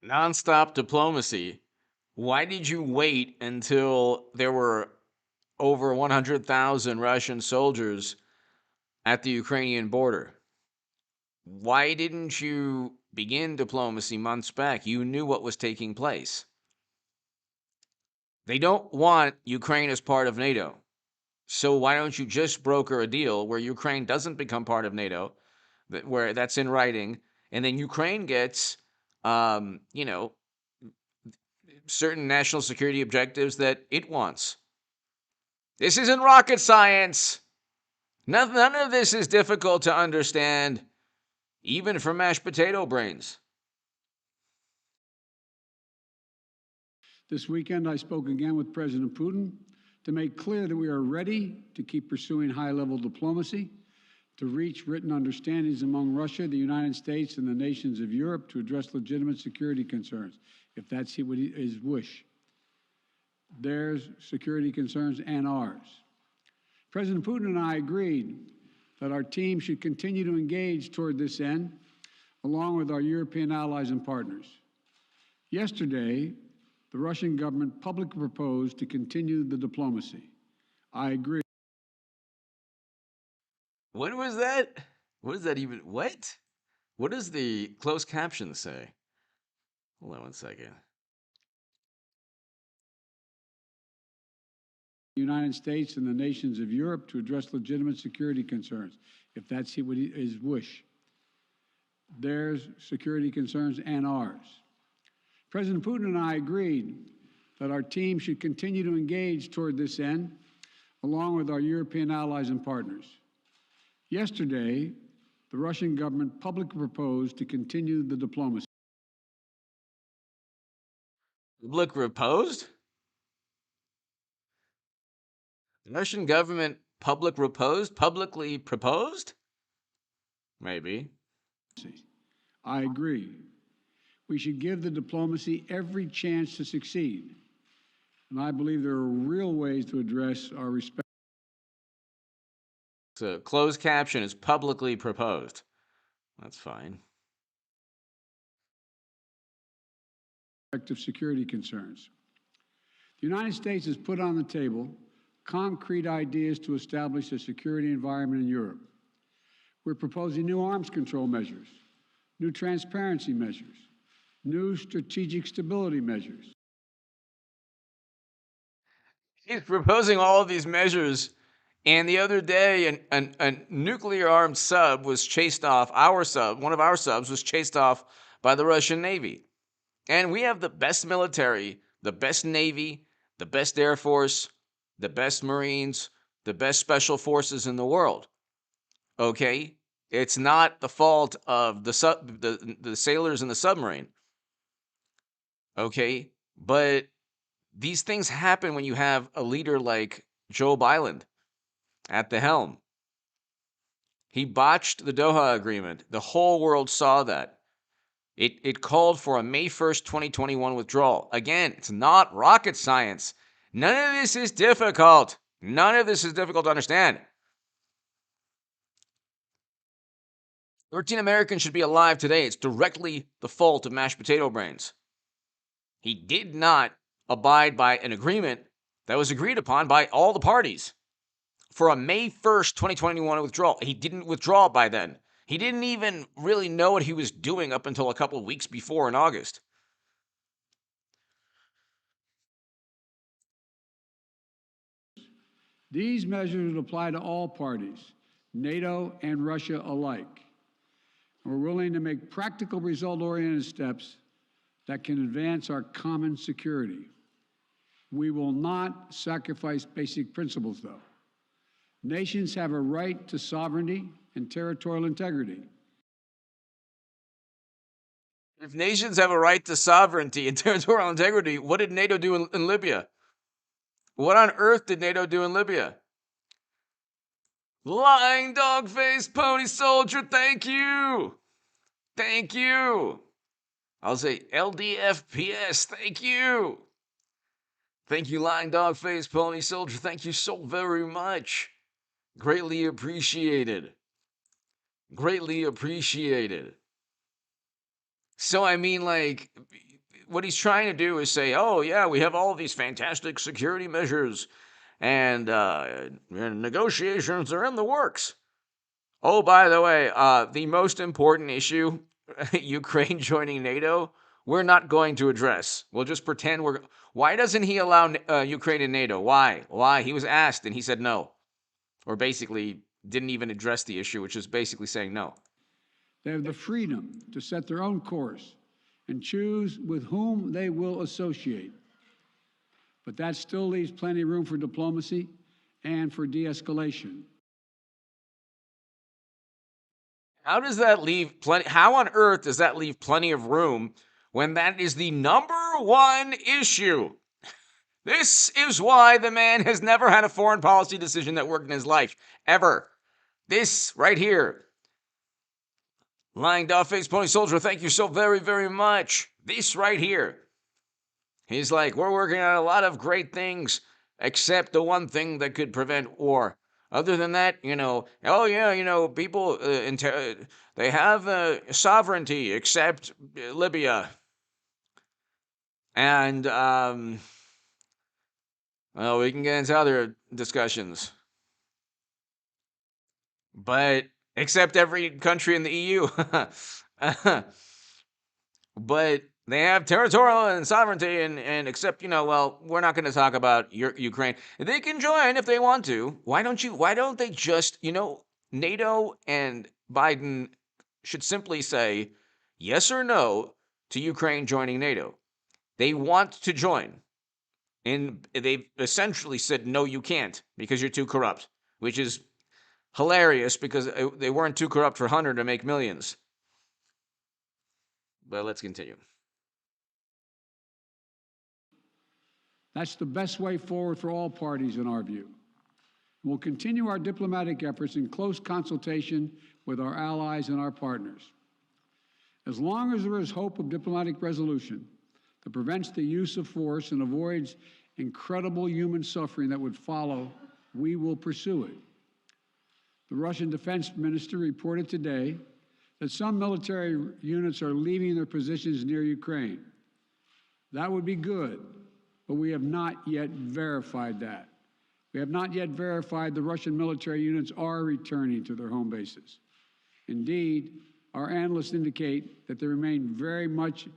Non-stop diplomacy. Why did you wait until there were over 100,000 Russian soldiers at the Ukrainian border? Why didn't you begin diplomacy months back? You knew what was taking place. They don't want Ukraine as part of NATO. So why don't you just broker a deal where Ukraine doesn't become part of NATO, where that's in writing, and then Ukraine gets, certain national security objectives that it wants. This isn't rocket science. None of this is difficult to understand, even for mashed potato brains.
This weekend, I spoke again with President Putin to make clear that we are ready to keep pursuing high-level diplomacy, to reach written understandings among Russia, the United States, and the nations of Europe to address legitimate security concerns, if that's his wish. Their security concerns and ours. President Putin and I agreed that our team should continue to engage toward this end, along with our European allies and partners. Yesterday, the Russian government publicly proposed to continue the diplomacy. I agree.
What was that? What is that even? What? What does the closed caption say? Hold on one second.
The United States and the nations of Europe to address legitimate security concerns, if that's his wish. Their security concerns and ours. President Putin and I agreed that our team should continue to engage toward this end, along with our European allies and partners. Yesterday, the Russian government publicly proposed to continue the diplomacy.
Public proposed? The Russian government publicly proposed? Maybe.
I agree. We should give the diplomacy every chance to succeed. And I believe there are real ways to address our respect.
So closed caption is publicly proposed. That's fine.
Of security concerns. The United States has put on the table concrete ideas to establish a security environment in Europe. We're proposing new arms control measures, new transparency measures, new strategic stability measures.
He's proposing all of these measures, and the other day, a nuclear-armed sub was chased off. One of our subs was chased off by the Russian Navy. And we have the best military, the best Navy, the best Air Force, the best Marines, the best special forces in the world. Okay? It's not the fault of the sailors in the submarine. Okay? But these things happen when you have a leader like Joe Biden at the helm. He botched the Doha Agreement. The whole world saw that. It called for a May 1st, 2021 withdrawal. Again, it's not rocket science. None of this is difficult. None of this is difficult to understand. 13 Americans should be alive today. It's directly the fault of mashed potato brains. He did not abide by an agreement that was agreed upon by all the parties for a May 1st, 2021 withdrawal. He didn't withdraw by then. He didn't even really know what he was doing up until a couple of weeks before in August.
These measures would apply to all parties, NATO and Russia alike. We're willing to make practical, result-oriented steps that can advance our common security. We will not sacrifice basic principles, though. Nations have a right to sovereignty and territorial integrity.
If nations have a right to sovereignty and territorial integrity, what did NATO do in Libya? What on earth did NATO do in Libya? Lying dog-faced pony soldier, thank you. Thank you. I'll say LDFPS, thank you. Thank you, lying dog-faced pony soldier. Thank you so very much. Greatly appreciated. Greatly appreciated. So, I mean, like, what he's trying to do is say, oh, yeah, we have all of these fantastic security measures, and negotiations are in the works. Oh, by the way, the most important issue, Ukraine joining NATO, we're not going to address. We'll just pretend we're... Why doesn't he allow Ukraine in NATO? Why? Why? He was asked, and he said no. Or basically didn't even address the issue, which is basically saying no.
They have the freedom to set their own course and choose with whom they will associate. But that still leaves plenty of room for diplomacy and for de-escalation.
How does that leave plenty? How on earth does that leave plenty of room when that is the number one issue? This is why the man has never had a foreign policy decision that worked in his life, ever. This right here. Lying dog-faced pony soldier, thank you so very, very much. This right here. He's like, we're working on a lot of great things, except the one thing that could prevent war. Other than that, oh yeah, people, they have sovereignty, except Libya. And, well, we can get into other discussions. But, except every country in the EU. But they have territorial and sovereignty, and except, well, we're not going to talk about Ukraine. They can join if they want to. Why don't they just, NATO and Biden should simply say yes or no to Ukraine joining NATO. They want to join. And they've essentially said, no, you can't, because you're too corrupt, which is hilarious because they weren't too corrupt for Hunter to make millions. But let's continue.
That's the best way forward for all parties, in our view. We'll continue our diplomatic efforts in close consultation with our allies and our partners. As long as there is hope of diplomatic resolution that prevents the use of force and avoids incredible human suffering that would follow, we will pursue it. The Russian defense minister reported today that some military units are leaving their positions near Ukraine. That would be good, but we have not yet verified that. We have not yet verified the Russian military units are returning to their home bases. Indeed, our analysts indicate that they remain very much.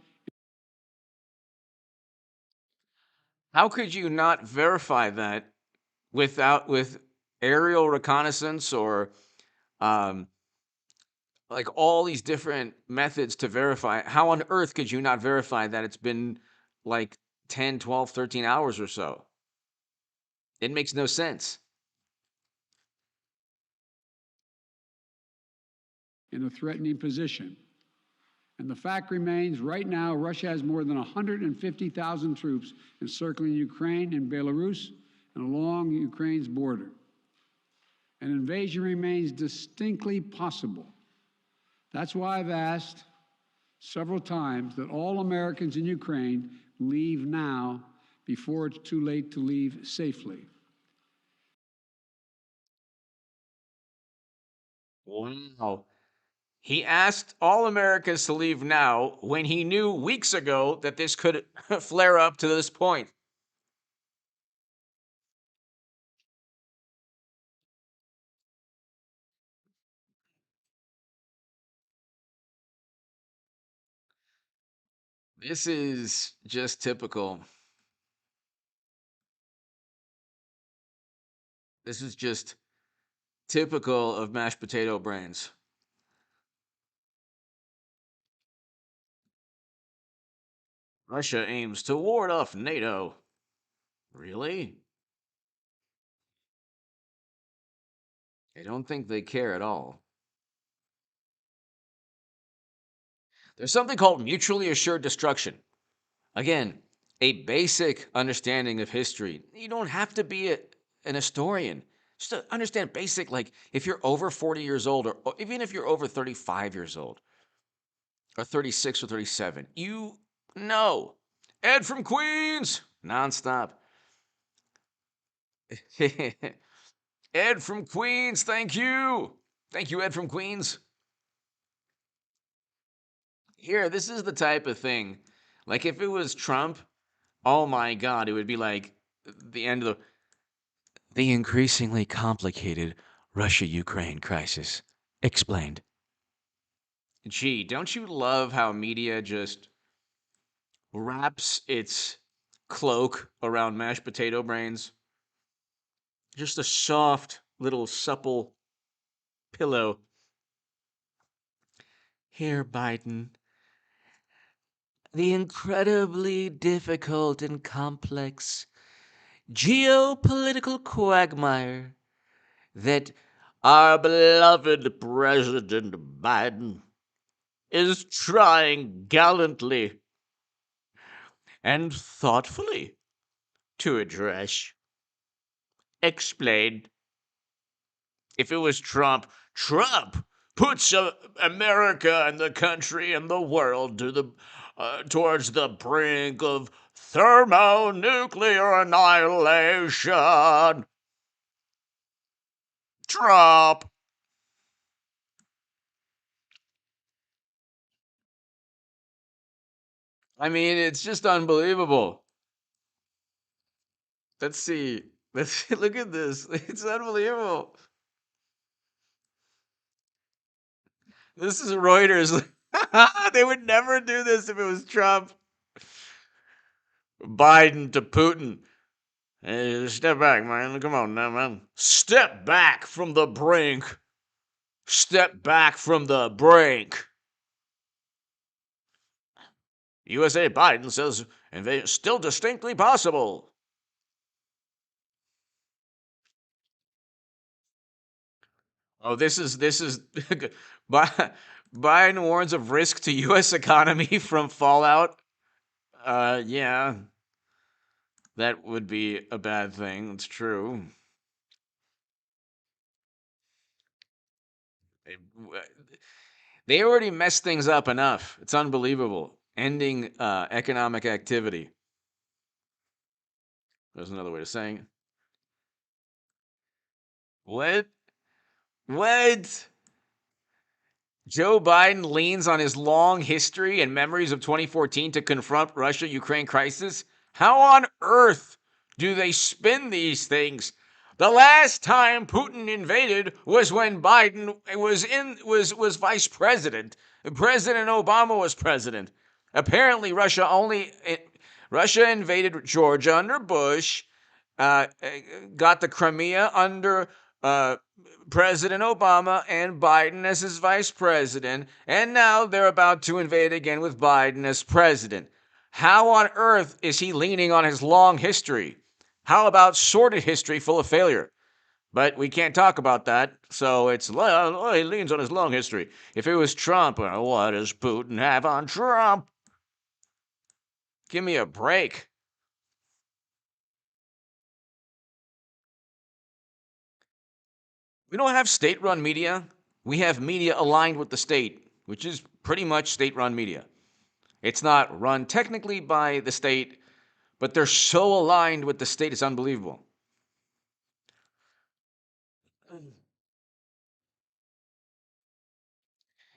How could you not verify that with aerial reconnaissance or like all these different methods to verify? How on earth could you not verify that it's been like 10, 12, 13 hours or so? It makes no sense.
In a threatening position. And the fact remains, right now, Russia has more than 150,000 troops encircling Ukraine and Belarus and along Ukraine's border. An invasion remains distinctly possible. That's why I've asked several times that all Americans in Ukraine leave now before it's too late to leave safely.
Wow. He asked all Americans to leave now when he knew weeks ago that this could flare up to this point. This is just typical. This is just typical of mashed potato brains. Russia aims to ward off NATO. Really? I don't think they care at all. There's something called mutually assured destruction. Again, a basic understanding of history. You don't have to be an historian. Just to understand basic, like if you're over 40 years old, or even if you're over 35 years old, or 36 or 37, you know. Ed from Queens, nonstop. Ed from Queens, thank you. Thank you, Ed from Queens. Here, this is the type of thing. Like if it was Trump, oh my God, it would be like the end of the increasingly complicated Russia-Ukraine crisis. Explained. Gee, don't you love how media just wraps its cloak around mashed potato brains? Just a soft, little supple pillow. Here, Biden, the incredibly difficult and complex geopolitical quagmire that our beloved President Biden is trying gallantly and thoughtfully to address. Explained. If it was Trump puts America and the country and the world to towards the brink of thermonuclear annihilation. Trump. I mean, it's just unbelievable. Let's see. Look at this. It's unbelievable. This is Reuters. They would never do this if it was Trump. Biden to Putin. Hey, step back, man. Come on now, man. Step back from the brink. Step back from the brink. USA Biden says invasion still distinctly possible. Oh, this is Biden warns of risk to U.S. economy from fallout. Yeah, that would be a bad thing. It's true. They already messed things up enough. It's unbelievable. Ending economic activity. There's another way of saying it. What? What? Joe Biden leans on his long history and memories of 2014 to confront Russia-Ukraine crisis? How on earth do they spin these things? The last time Putin invaded was when Biden was vice president. President Obama was president. Apparently, Russia invaded Georgia under Bush, uh, got the Crimea under uh, President Obama and Biden as his vice president, and now they're about to invade again with Biden as president. How on earth is he leaning on his long history? How about sordid history full of failure? But we can't talk about that, so he leans on his long history. If it was Trump, what does Putin have on Trump? Give me a break. We don't have state run media. We have media aligned with the state, which is pretty much state run media. It's not run technically by the state, but they're so aligned with the state, it's unbelievable.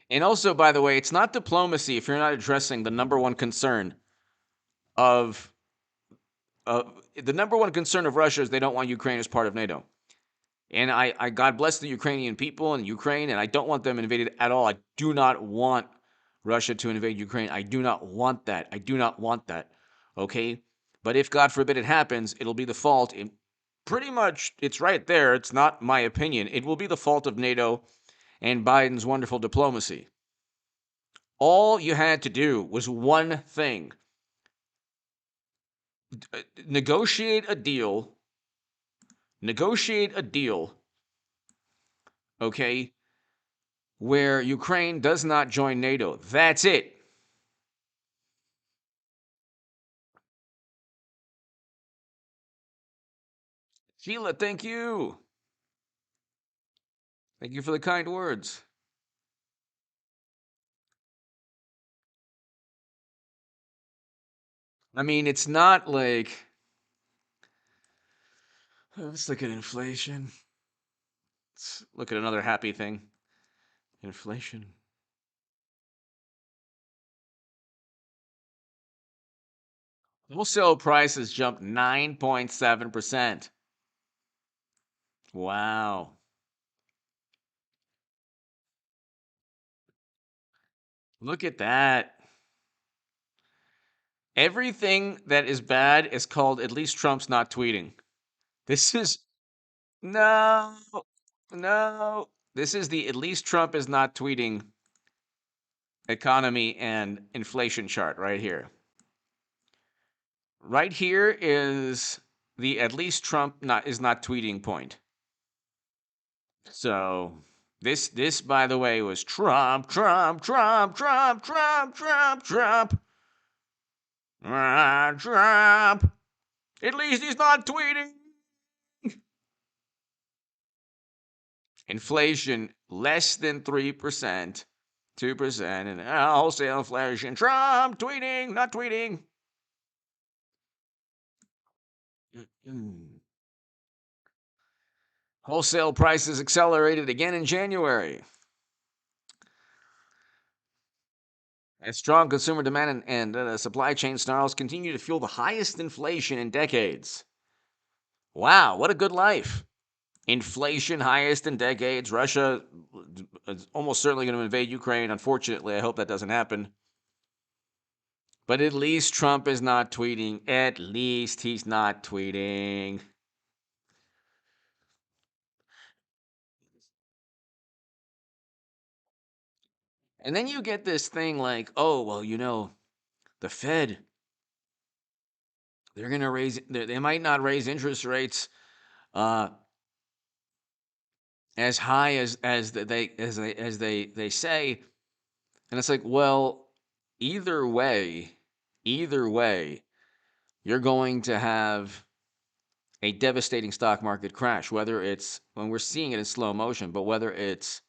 And also, by the way, it's not diplomacy if you're not addressing the number one concern of the number one concern of Russia is they don't want Ukraine as part of NATO. And I God bless the Ukrainian people and Ukraine, and I don't want them invaded at all. I do not want Russia to invade Ukraine. I do not want that. I do not want that. Okay? But if God forbid it happens, it'll be the fault. Pretty much, it's right there. It's not my opinion. It will be the fault of NATO and Biden's wonderful diplomacy. All you had to do was one thing: negotiate a deal. Negotiate a deal, okay, where Ukraine does not join NATO. That's it. Sheila, thank you. Thank you for the kind words. I mean, it's not like. Let's look at inflation. Let's look at another happy thing. Inflation. Wholesale prices jumped 9.7%. Wow. Look at that. Everything that is bad is called at least Trump's not tweeting. This is. No. No. This is the at least Trump is not tweeting economy and inflation chart right here. Right here is the at least Trump is not tweeting point. So this by the way was Trump. Trump. At least he's not tweeting. Inflation less than 3%, 2%, and wholesale inflation. Trump tweeting, not tweeting. Wholesale prices accelerated again in January. As strong consumer demand and supply chain snarls continue to fuel the highest inflation in decades. Wow, what a good life. Inflation highest in decades. Russia is almost certainly going to invade Ukraine. Unfortunately, I hope that doesn't happen. But at least Trump is not tweeting. At least he's not tweeting. And then you get this thing like, oh, well, the Fed, they're going to raise, they might not raise interest rates as high as they say, and it's like, well, either way, you're going to have a devastating stock market crash. Whether it's when we're seeing it in slow motion, but whether it's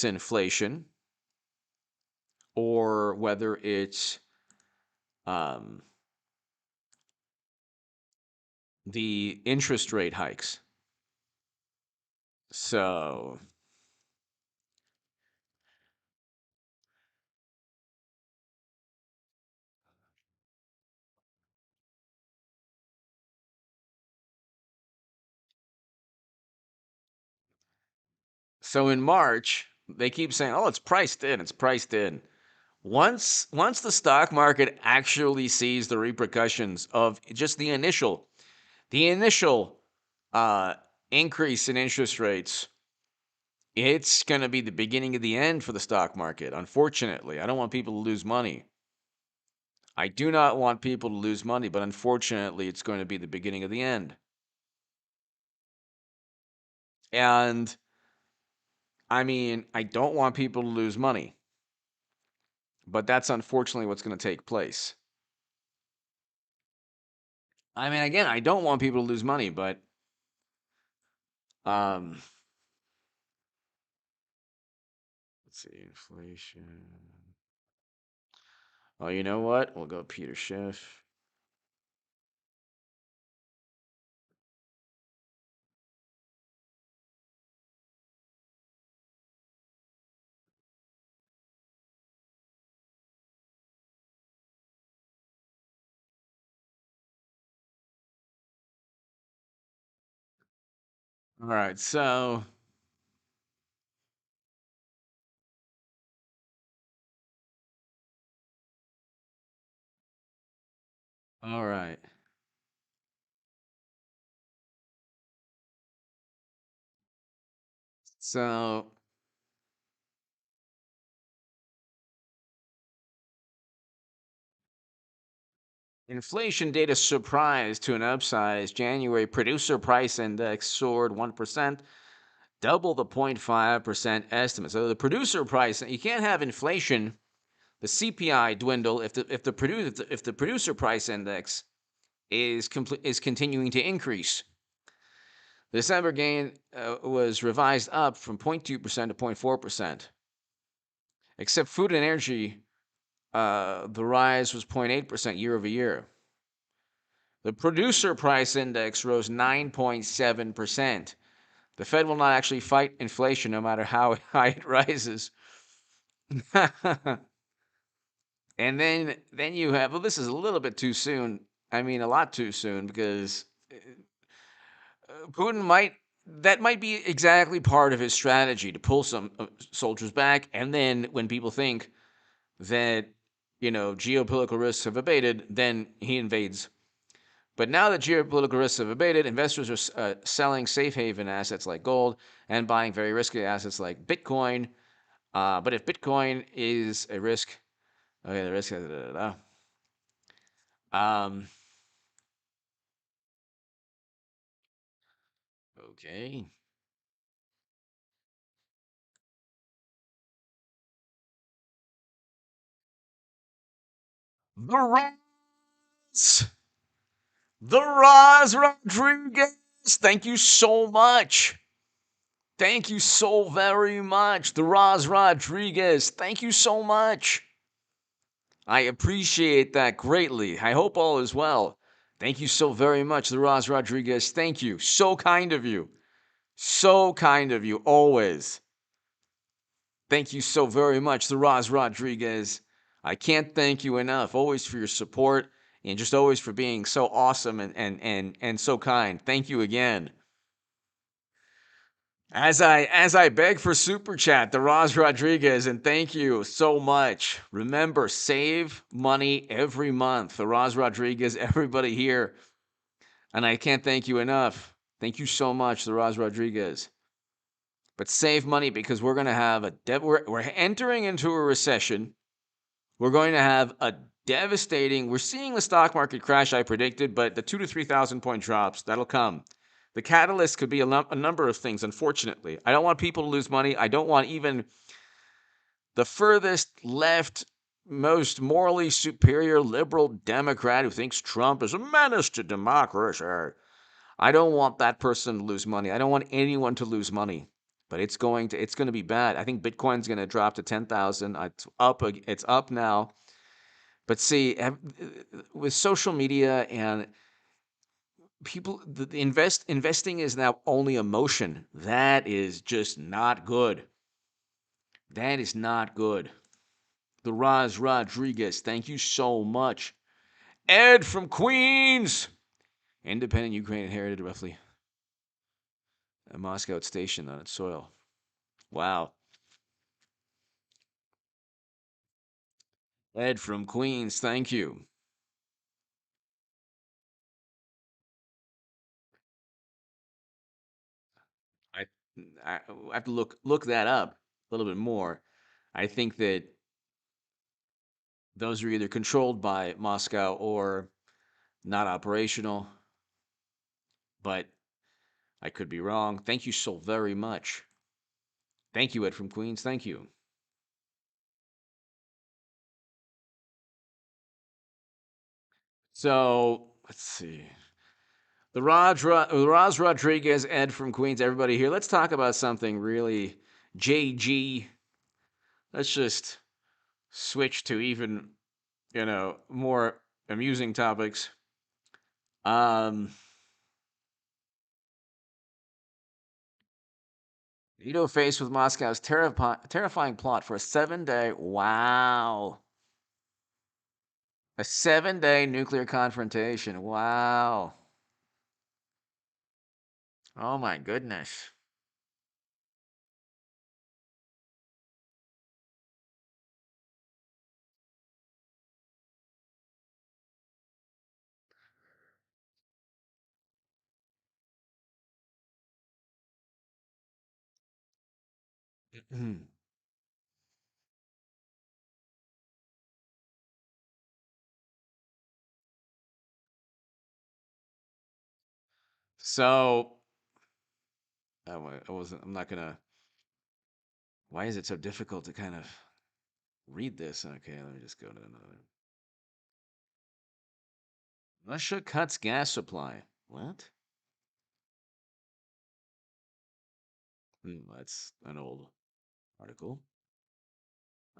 inflation or whether it's the interest rate hikes. So in March, they keep saying, "Oh, it's priced in. It's priced in." Once the stock market actually sees the repercussions of just the initial increase in interest rates, it's going to be the beginning of the end for the stock market. Unfortunately, I don't want people to lose money. I do not want people to lose money, but unfortunately, it's going to be the beginning of the end. And I mean, I don't want people to lose money, but that's unfortunately what's going to take place. I mean, again, I don't want people to lose money, but let's see, inflation. Oh, you know what? We'll go Peter Schiff. All right, so all right. So inflation data surprised to an upside as January producer price index soared 1%, double the 0.5% estimate. So the producer price, you can't have inflation, the CPI dwindle if the producer price index is continuing to increase. The December gain was revised up from 0.2% to 0.4%. Except food and energy, the rise was 0.8% year over year. The producer price index rose 9.7%. The Fed will not actually fight inflation no matter how high it rises. And then you have, well, this is a little bit too soon. I mean, a lot too soon, because Putin might be exactly part of his strategy to pull some soldiers back. And then when people think that, geopolitical risks have abated, then he invades. But now that geopolitical risks have abated, investors are selling safe haven assets like gold and buying very risky assets like Bitcoin. But if Bitcoin is a risk, okay, the risk. Okay. The Roz, the Roz Rodriguez. Thank you so much. Thank you so very much. The Roz Rodriguez. Thank you so much. I appreciate that greatly. I hope all is well. Thank you so very much, the Roz Rodriguez. Thank you. So kind of you. So kind of you, always. Thank you so very much, the Roz Rodriguez. I can't thank you enough, always for your support and just always for being so awesome and so kind. Thank you again. As I beg for super chat, the Roz Rodriguez, and thank you so much. Remember, save money every month. The Roz Rodriguez, everybody here, and I can't thank you enough. Thank you so much, the Roz Rodriguez. But save money, because we're going to have we're entering into a recession. We're going to have a devastating. We're seeing the stock market crash, I predicted, but the 2,000 to 3,000 point drops, that'll come. The catalyst could be a number of things, unfortunately. I don't want people to lose money. I don't want even the furthest left, most morally superior liberal Democrat who thinks Trump is a menace to democracy. I don't want that person to lose money. I don't want anyone to lose money. But it's going to be bad. I think Bitcoin's going to drop to 10,000. It's up now. But see, with social media and people, investing is now only emotion. That is just not good. That is not good. The Roz Rodriguez, thank you so much. Ed from Queens. Independent Ukraine inherited roughly a Moscow station on its soil. Wow. Ed from Queens, thank you. I I have to look that up a little bit more. I think that those are either controlled by Moscow or not operational, but I could be wrong. Thank you so very much. Thank you, Ed from Queens. Thank you. So let's see. The Roz Rodriguez, Ed from Queens, everybody here. Let's talk about something really JG. Let's just switch to even, more amusing topics. NATO faced with Moscow's terrifying plot for a 7-day, wow, a 7-day nuclear confrontation. Wow. Oh my goodness. So, I'm not gonna, why is it so difficult to kind of read this? Okay, let me just go to another. Russia cuts gas supply. What? That's an old article.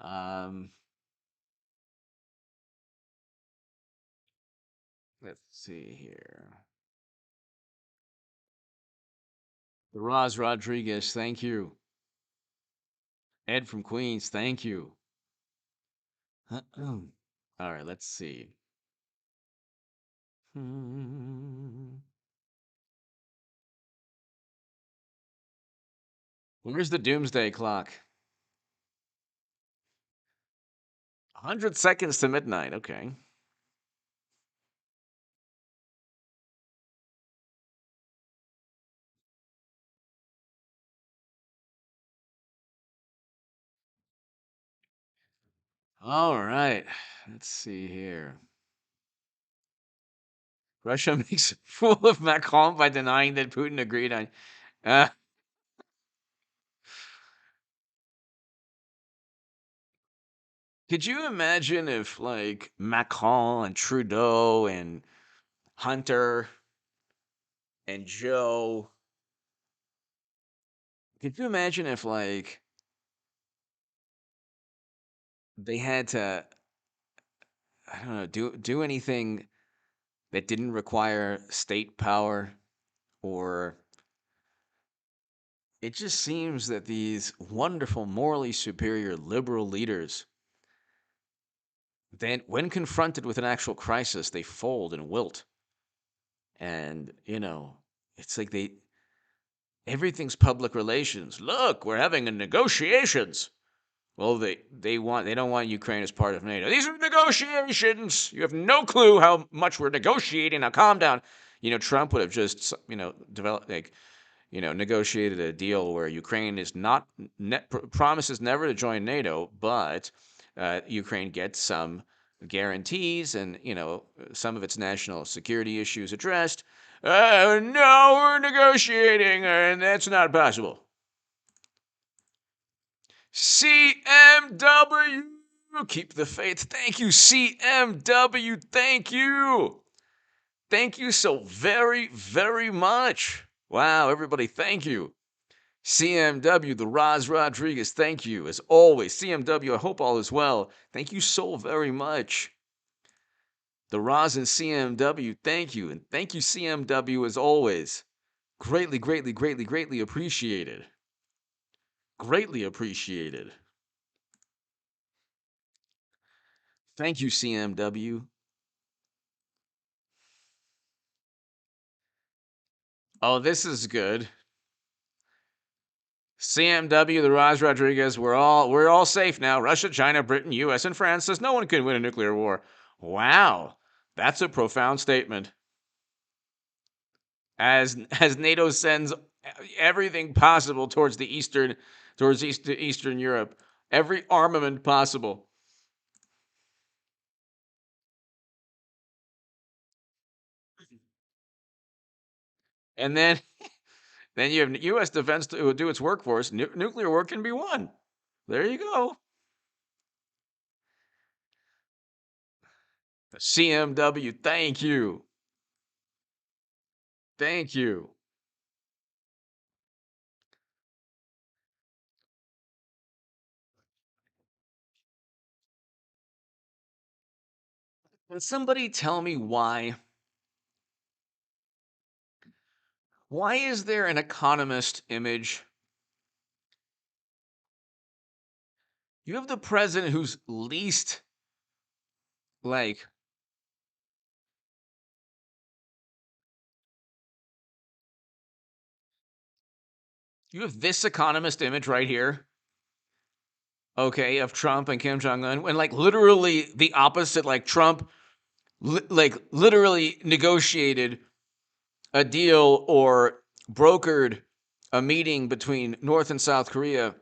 Um, let's see here. The Roz Rodriguez, thank you. Ed from Queens, thank you. All right, let's see. Where's the doomsday clock? 100 seconds to midnight. Okay. All right. Let's see here. Russia makes a fool of Macron by denying that Putin agreed on. Uh, could you imagine if, like, Macron and Trudeau and Hunter and Joe, could you imagine if, like, they had to, I don't know, do anything that didn't require state power, or it just seems that these wonderful, morally superior liberal leaders, then when confronted with an actual crisis, they fold and wilt. And, it's like everything's public relations. Look, we're having a negotiations. Well, they don't want Ukraine as part of NATO. These are negotiations. You have no clue how much we're negotiating. Now calm down. Trump would have just, developed, negotiated a deal where Ukraine is not promises never to join NATO, but Ukraine gets some guarantees and, some of its national security issues addressed. No, we're negotiating, and that's not possible. CMW, keep the faith. Thank you, CMW. Thank you. Thank you so very, very much. Wow, everybody, thank you. CMW, the Roz Rodriguez, thank you. As always, CMW, I hope all is well. Thank you so very much. The Roz and CMW, thank you. And thank you, CMW, as always. Greatly, greatly, greatly, greatly appreciated. Greatly appreciated. Thank you, CMW. Oh, this is good. CMW, the Roz Rodriguez, we're all safe now. Russia, China, Britain, US, and France says no one can win a nuclear war. Wow, that's a profound statement. As NATO sends everything possible towards Eastern Europe, every armament possible. And then you have U.S. defense to do its work for us. Nuclear war can be won. There you go. CMW, thank you. Thank you. Can somebody tell me why? Why is there an economist image? You have the president who's least like you have this economist image right here. Okay, of Trump and Kim Jong-un, and like literally the opposite, like Trump literally negotiated a deal or brokered a meeting between North and South Korea,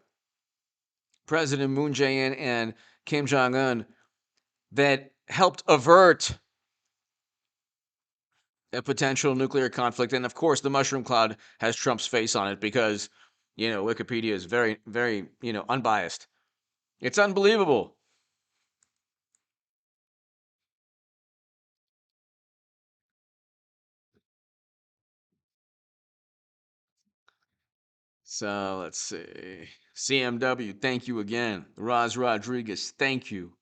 President Moon Jae-in and Kim Jong-un, that helped avert a potential nuclear conflict. And of course, the mushroom cloud has Trump's face on it because, Wikipedia is very, very, unbiased. It's unbelievable. So let's see. CMW, thank you again. Roz Rodriguez, thank you.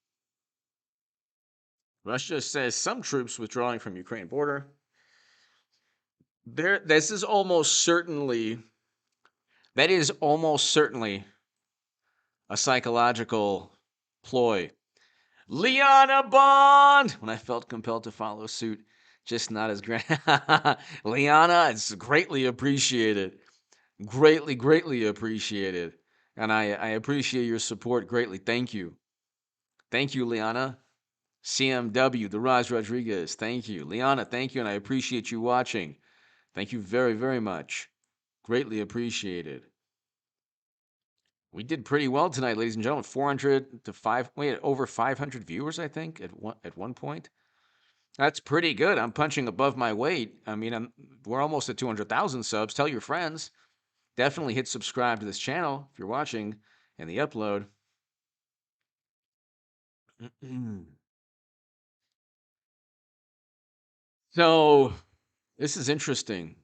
Russia says some troops withdrawing from Ukraine border. This is almost certainly, that is almost certainly a psychological ploy. Liana Bond! When I felt compelled to follow suit, just not as grand. Liana, it's greatly appreciated. Greatly, greatly appreciated. And I appreciate your support greatly. Thank you. Thank you, Liana. CMW, the Roz Rodriguez, thank you. Liana, thank you, and I appreciate you watching. Thank you very, very much. Greatly appreciated. We did pretty well tonight, ladies and gentlemen. 400 to 5, wait, over 500 viewers, I think, at one point. That's pretty good. I'm punching above my weight. I mean, we're almost at 200,000 subs. Tell your friends. Definitely hit subscribe to this channel if you're watching in the upload. So, this is interesting.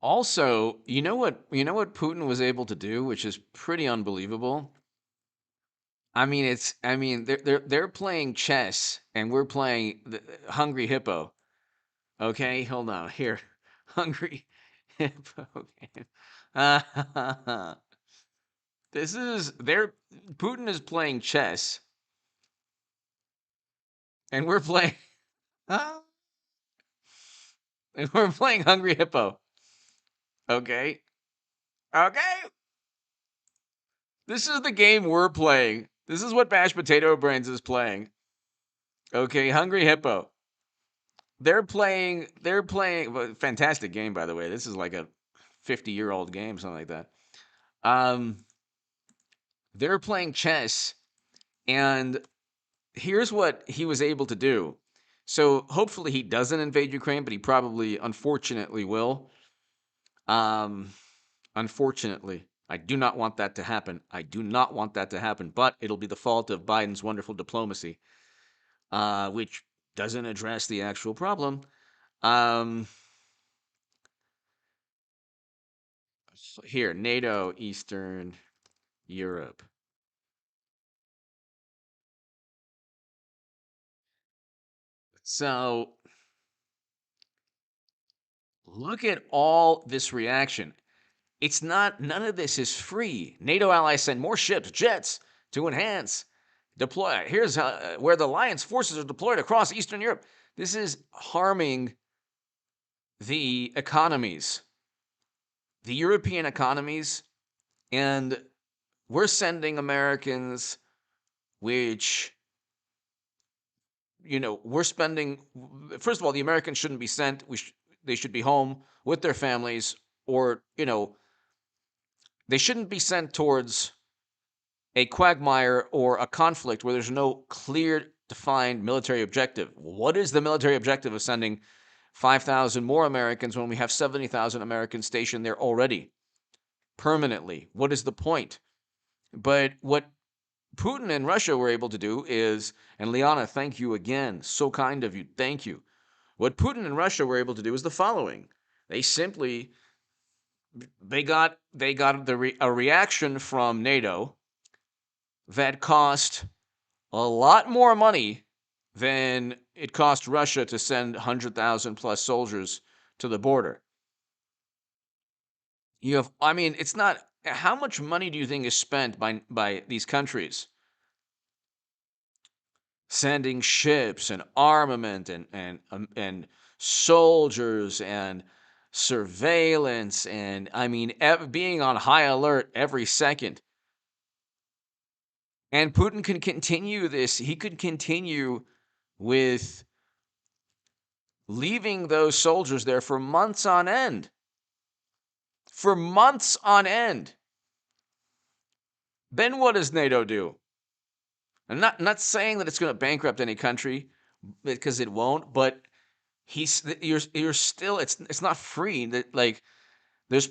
Also, you know what Putin was able to do, which is pretty unbelievable. I mean, they're playing chess and we're playing the Hungry Hippo. Okay, hold on here. Hungry Hippo game. Putin is playing chess and we're playing and we're playing Hungry Hippo. Okay. Okay. This is the game we're playing. This is what Mashed Potato Brains is playing. Okay, Hungry Hippo. They're playing fantastic game, by the way. This is like a 50-year-old game, something like that. Um, they're playing chess, and here's what he was able to do. So hopefully he doesn't invade Ukraine, but he probably, unfortunately, will. Um, Unfortunately, I do not want that to happen. I do not want that to happen, but it'll be the fault of Biden's wonderful diplomacy, which doesn't address the actual problem. Um, Here, NATO, Eastern Europe. So look at all this reaction. It's not, none of this is free. NATO allies send more ships, jets to enhance, deploy. Here's where the alliance forces are deployed across Eastern Europe. This is harming the economies, the European economies, and we're sending Americans, which, we're spending. First of all, the Americans shouldn't be sent. They should be home with their families, or they shouldn't be sent towards a quagmire or a conflict where there's no clear, defined military objective. What is the military objective of sending 5,000 more Americans when we have 70,000 Americans stationed there already permanently? What is the point? But what Putin and Russia were able to do is, and Liana, thank you again. So kind of you. Thank you. What Putin and Russia were able to do is the following. They simply got a reaction from NATO that cost a lot more money than it cost Russia to send 100,000 plus soldiers to the border. It's not, how much money do you think is spent by these countries sending ships and armament and soldiers and surveillance and being on high alert every second? And Putin can continue this. He could continue with leaving those soldiers there for months on end. For months on end. Then what does NATO do? I'm not saying that it's going to bankrupt any country, because it won't, but you're still, it's not free. That, like, they've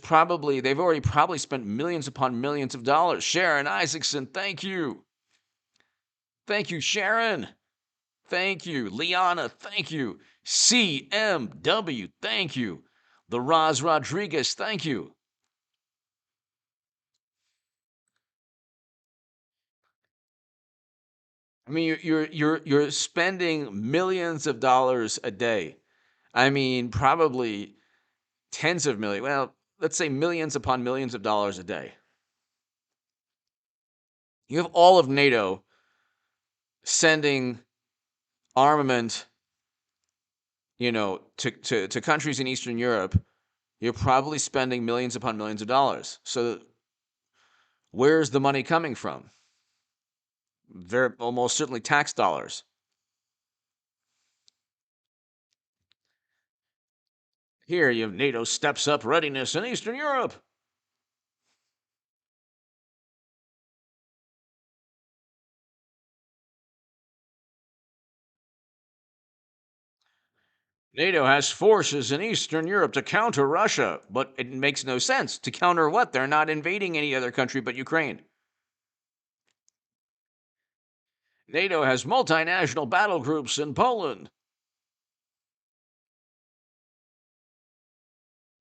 already probably spent millions upon millions of dollars. Sharon Isaacson, thank you. Thank you, Sharon. Thank you. Liana, thank you. CMW, thank you. The Roz Rodriguez, thank you. I mean, you're spending millions of dollars a day. I mean, probably tens of millions. Well, let's say millions upon millions of dollars a day. You have all of NATO sending armament, to countries in Eastern Europe. You're probably spending millions upon millions of dollars. So where's the money coming from? Very almost certainly tax dollars. Here you have NATO steps up readiness in Eastern Europe. NATO has forces in Eastern Europe to counter Russia, but it makes no sense. To counter what? They're not invading any other country but Ukraine. NATO has multinational battle groups in Poland.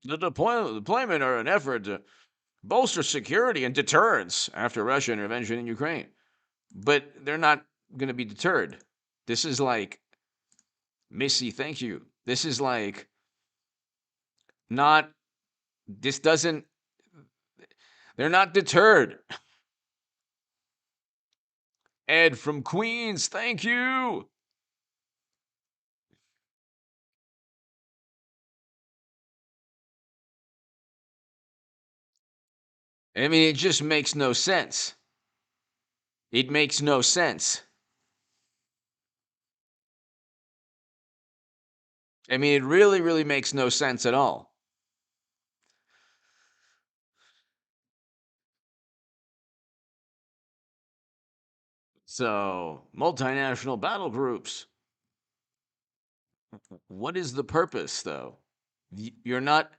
The deployment are an effort to bolster security and deterrence after Russia intervention in Ukraine. But they're not going to be deterred. This is like, Missy, thank you. This is like, not, this doesn't, they're not deterred. Ed from Queens, thank you. I mean, it just makes no sense. It makes no sense. I mean, it really, really makes no sense at all. So, multinational battle groups. What is the purpose, though? You're not.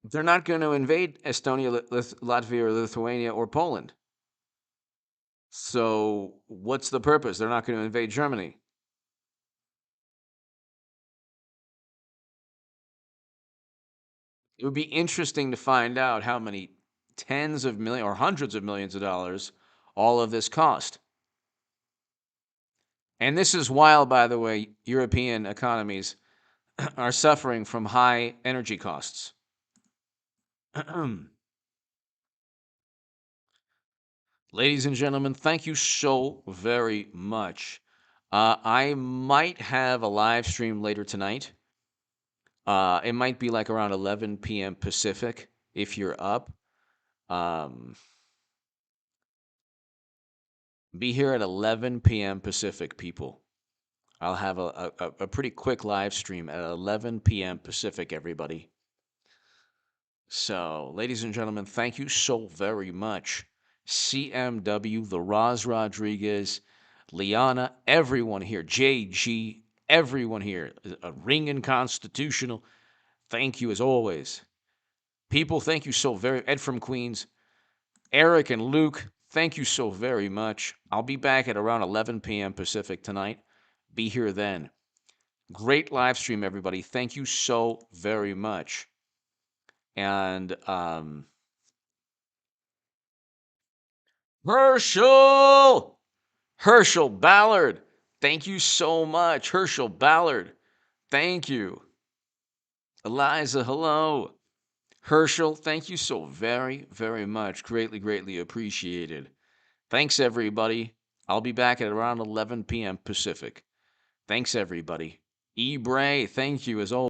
They're not going to invade Estonia, Latvia, or Lithuania, or Poland. So, what's the purpose? They're not going to invade Germany. It would be interesting to find out how many tens of millions or hundreds of millions of dollars all of this cost. And this is while, by the way, European economies are suffering from high energy costs. Ladies and gentlemen, thank you so very much. I might have a live stream later tonight. It might be like around 11 p.m. Pacific if you're up. Be here at 11 p.m. Pacific, people. I'll have a pretty quick live stream at 11 p.m. Pacific, everybody. So, ladies and gentlemen, thank you so very much. CMW, the Roz Rodriguez, Liana, everyone here, JG, everyone here, a Ring and Constitutional. Thank you as always. People, thank you so very Ed from Queens, Eric and Luke, thank you so very much. I'll be back at around 11 p.m. Pacific tonight. Be here then. Great live stream, everybody. Thank you so very much. And Herschel Ballard, thank you so much. Herschel Ballard, thank you. Eliza, hello. Herschel, thank you so very, very much. Greatly, greatly appreciated. Thanks, everybody. I'll be back at around 11 p.m. Pacific. Thanks, everybody. Bray, thank you as always.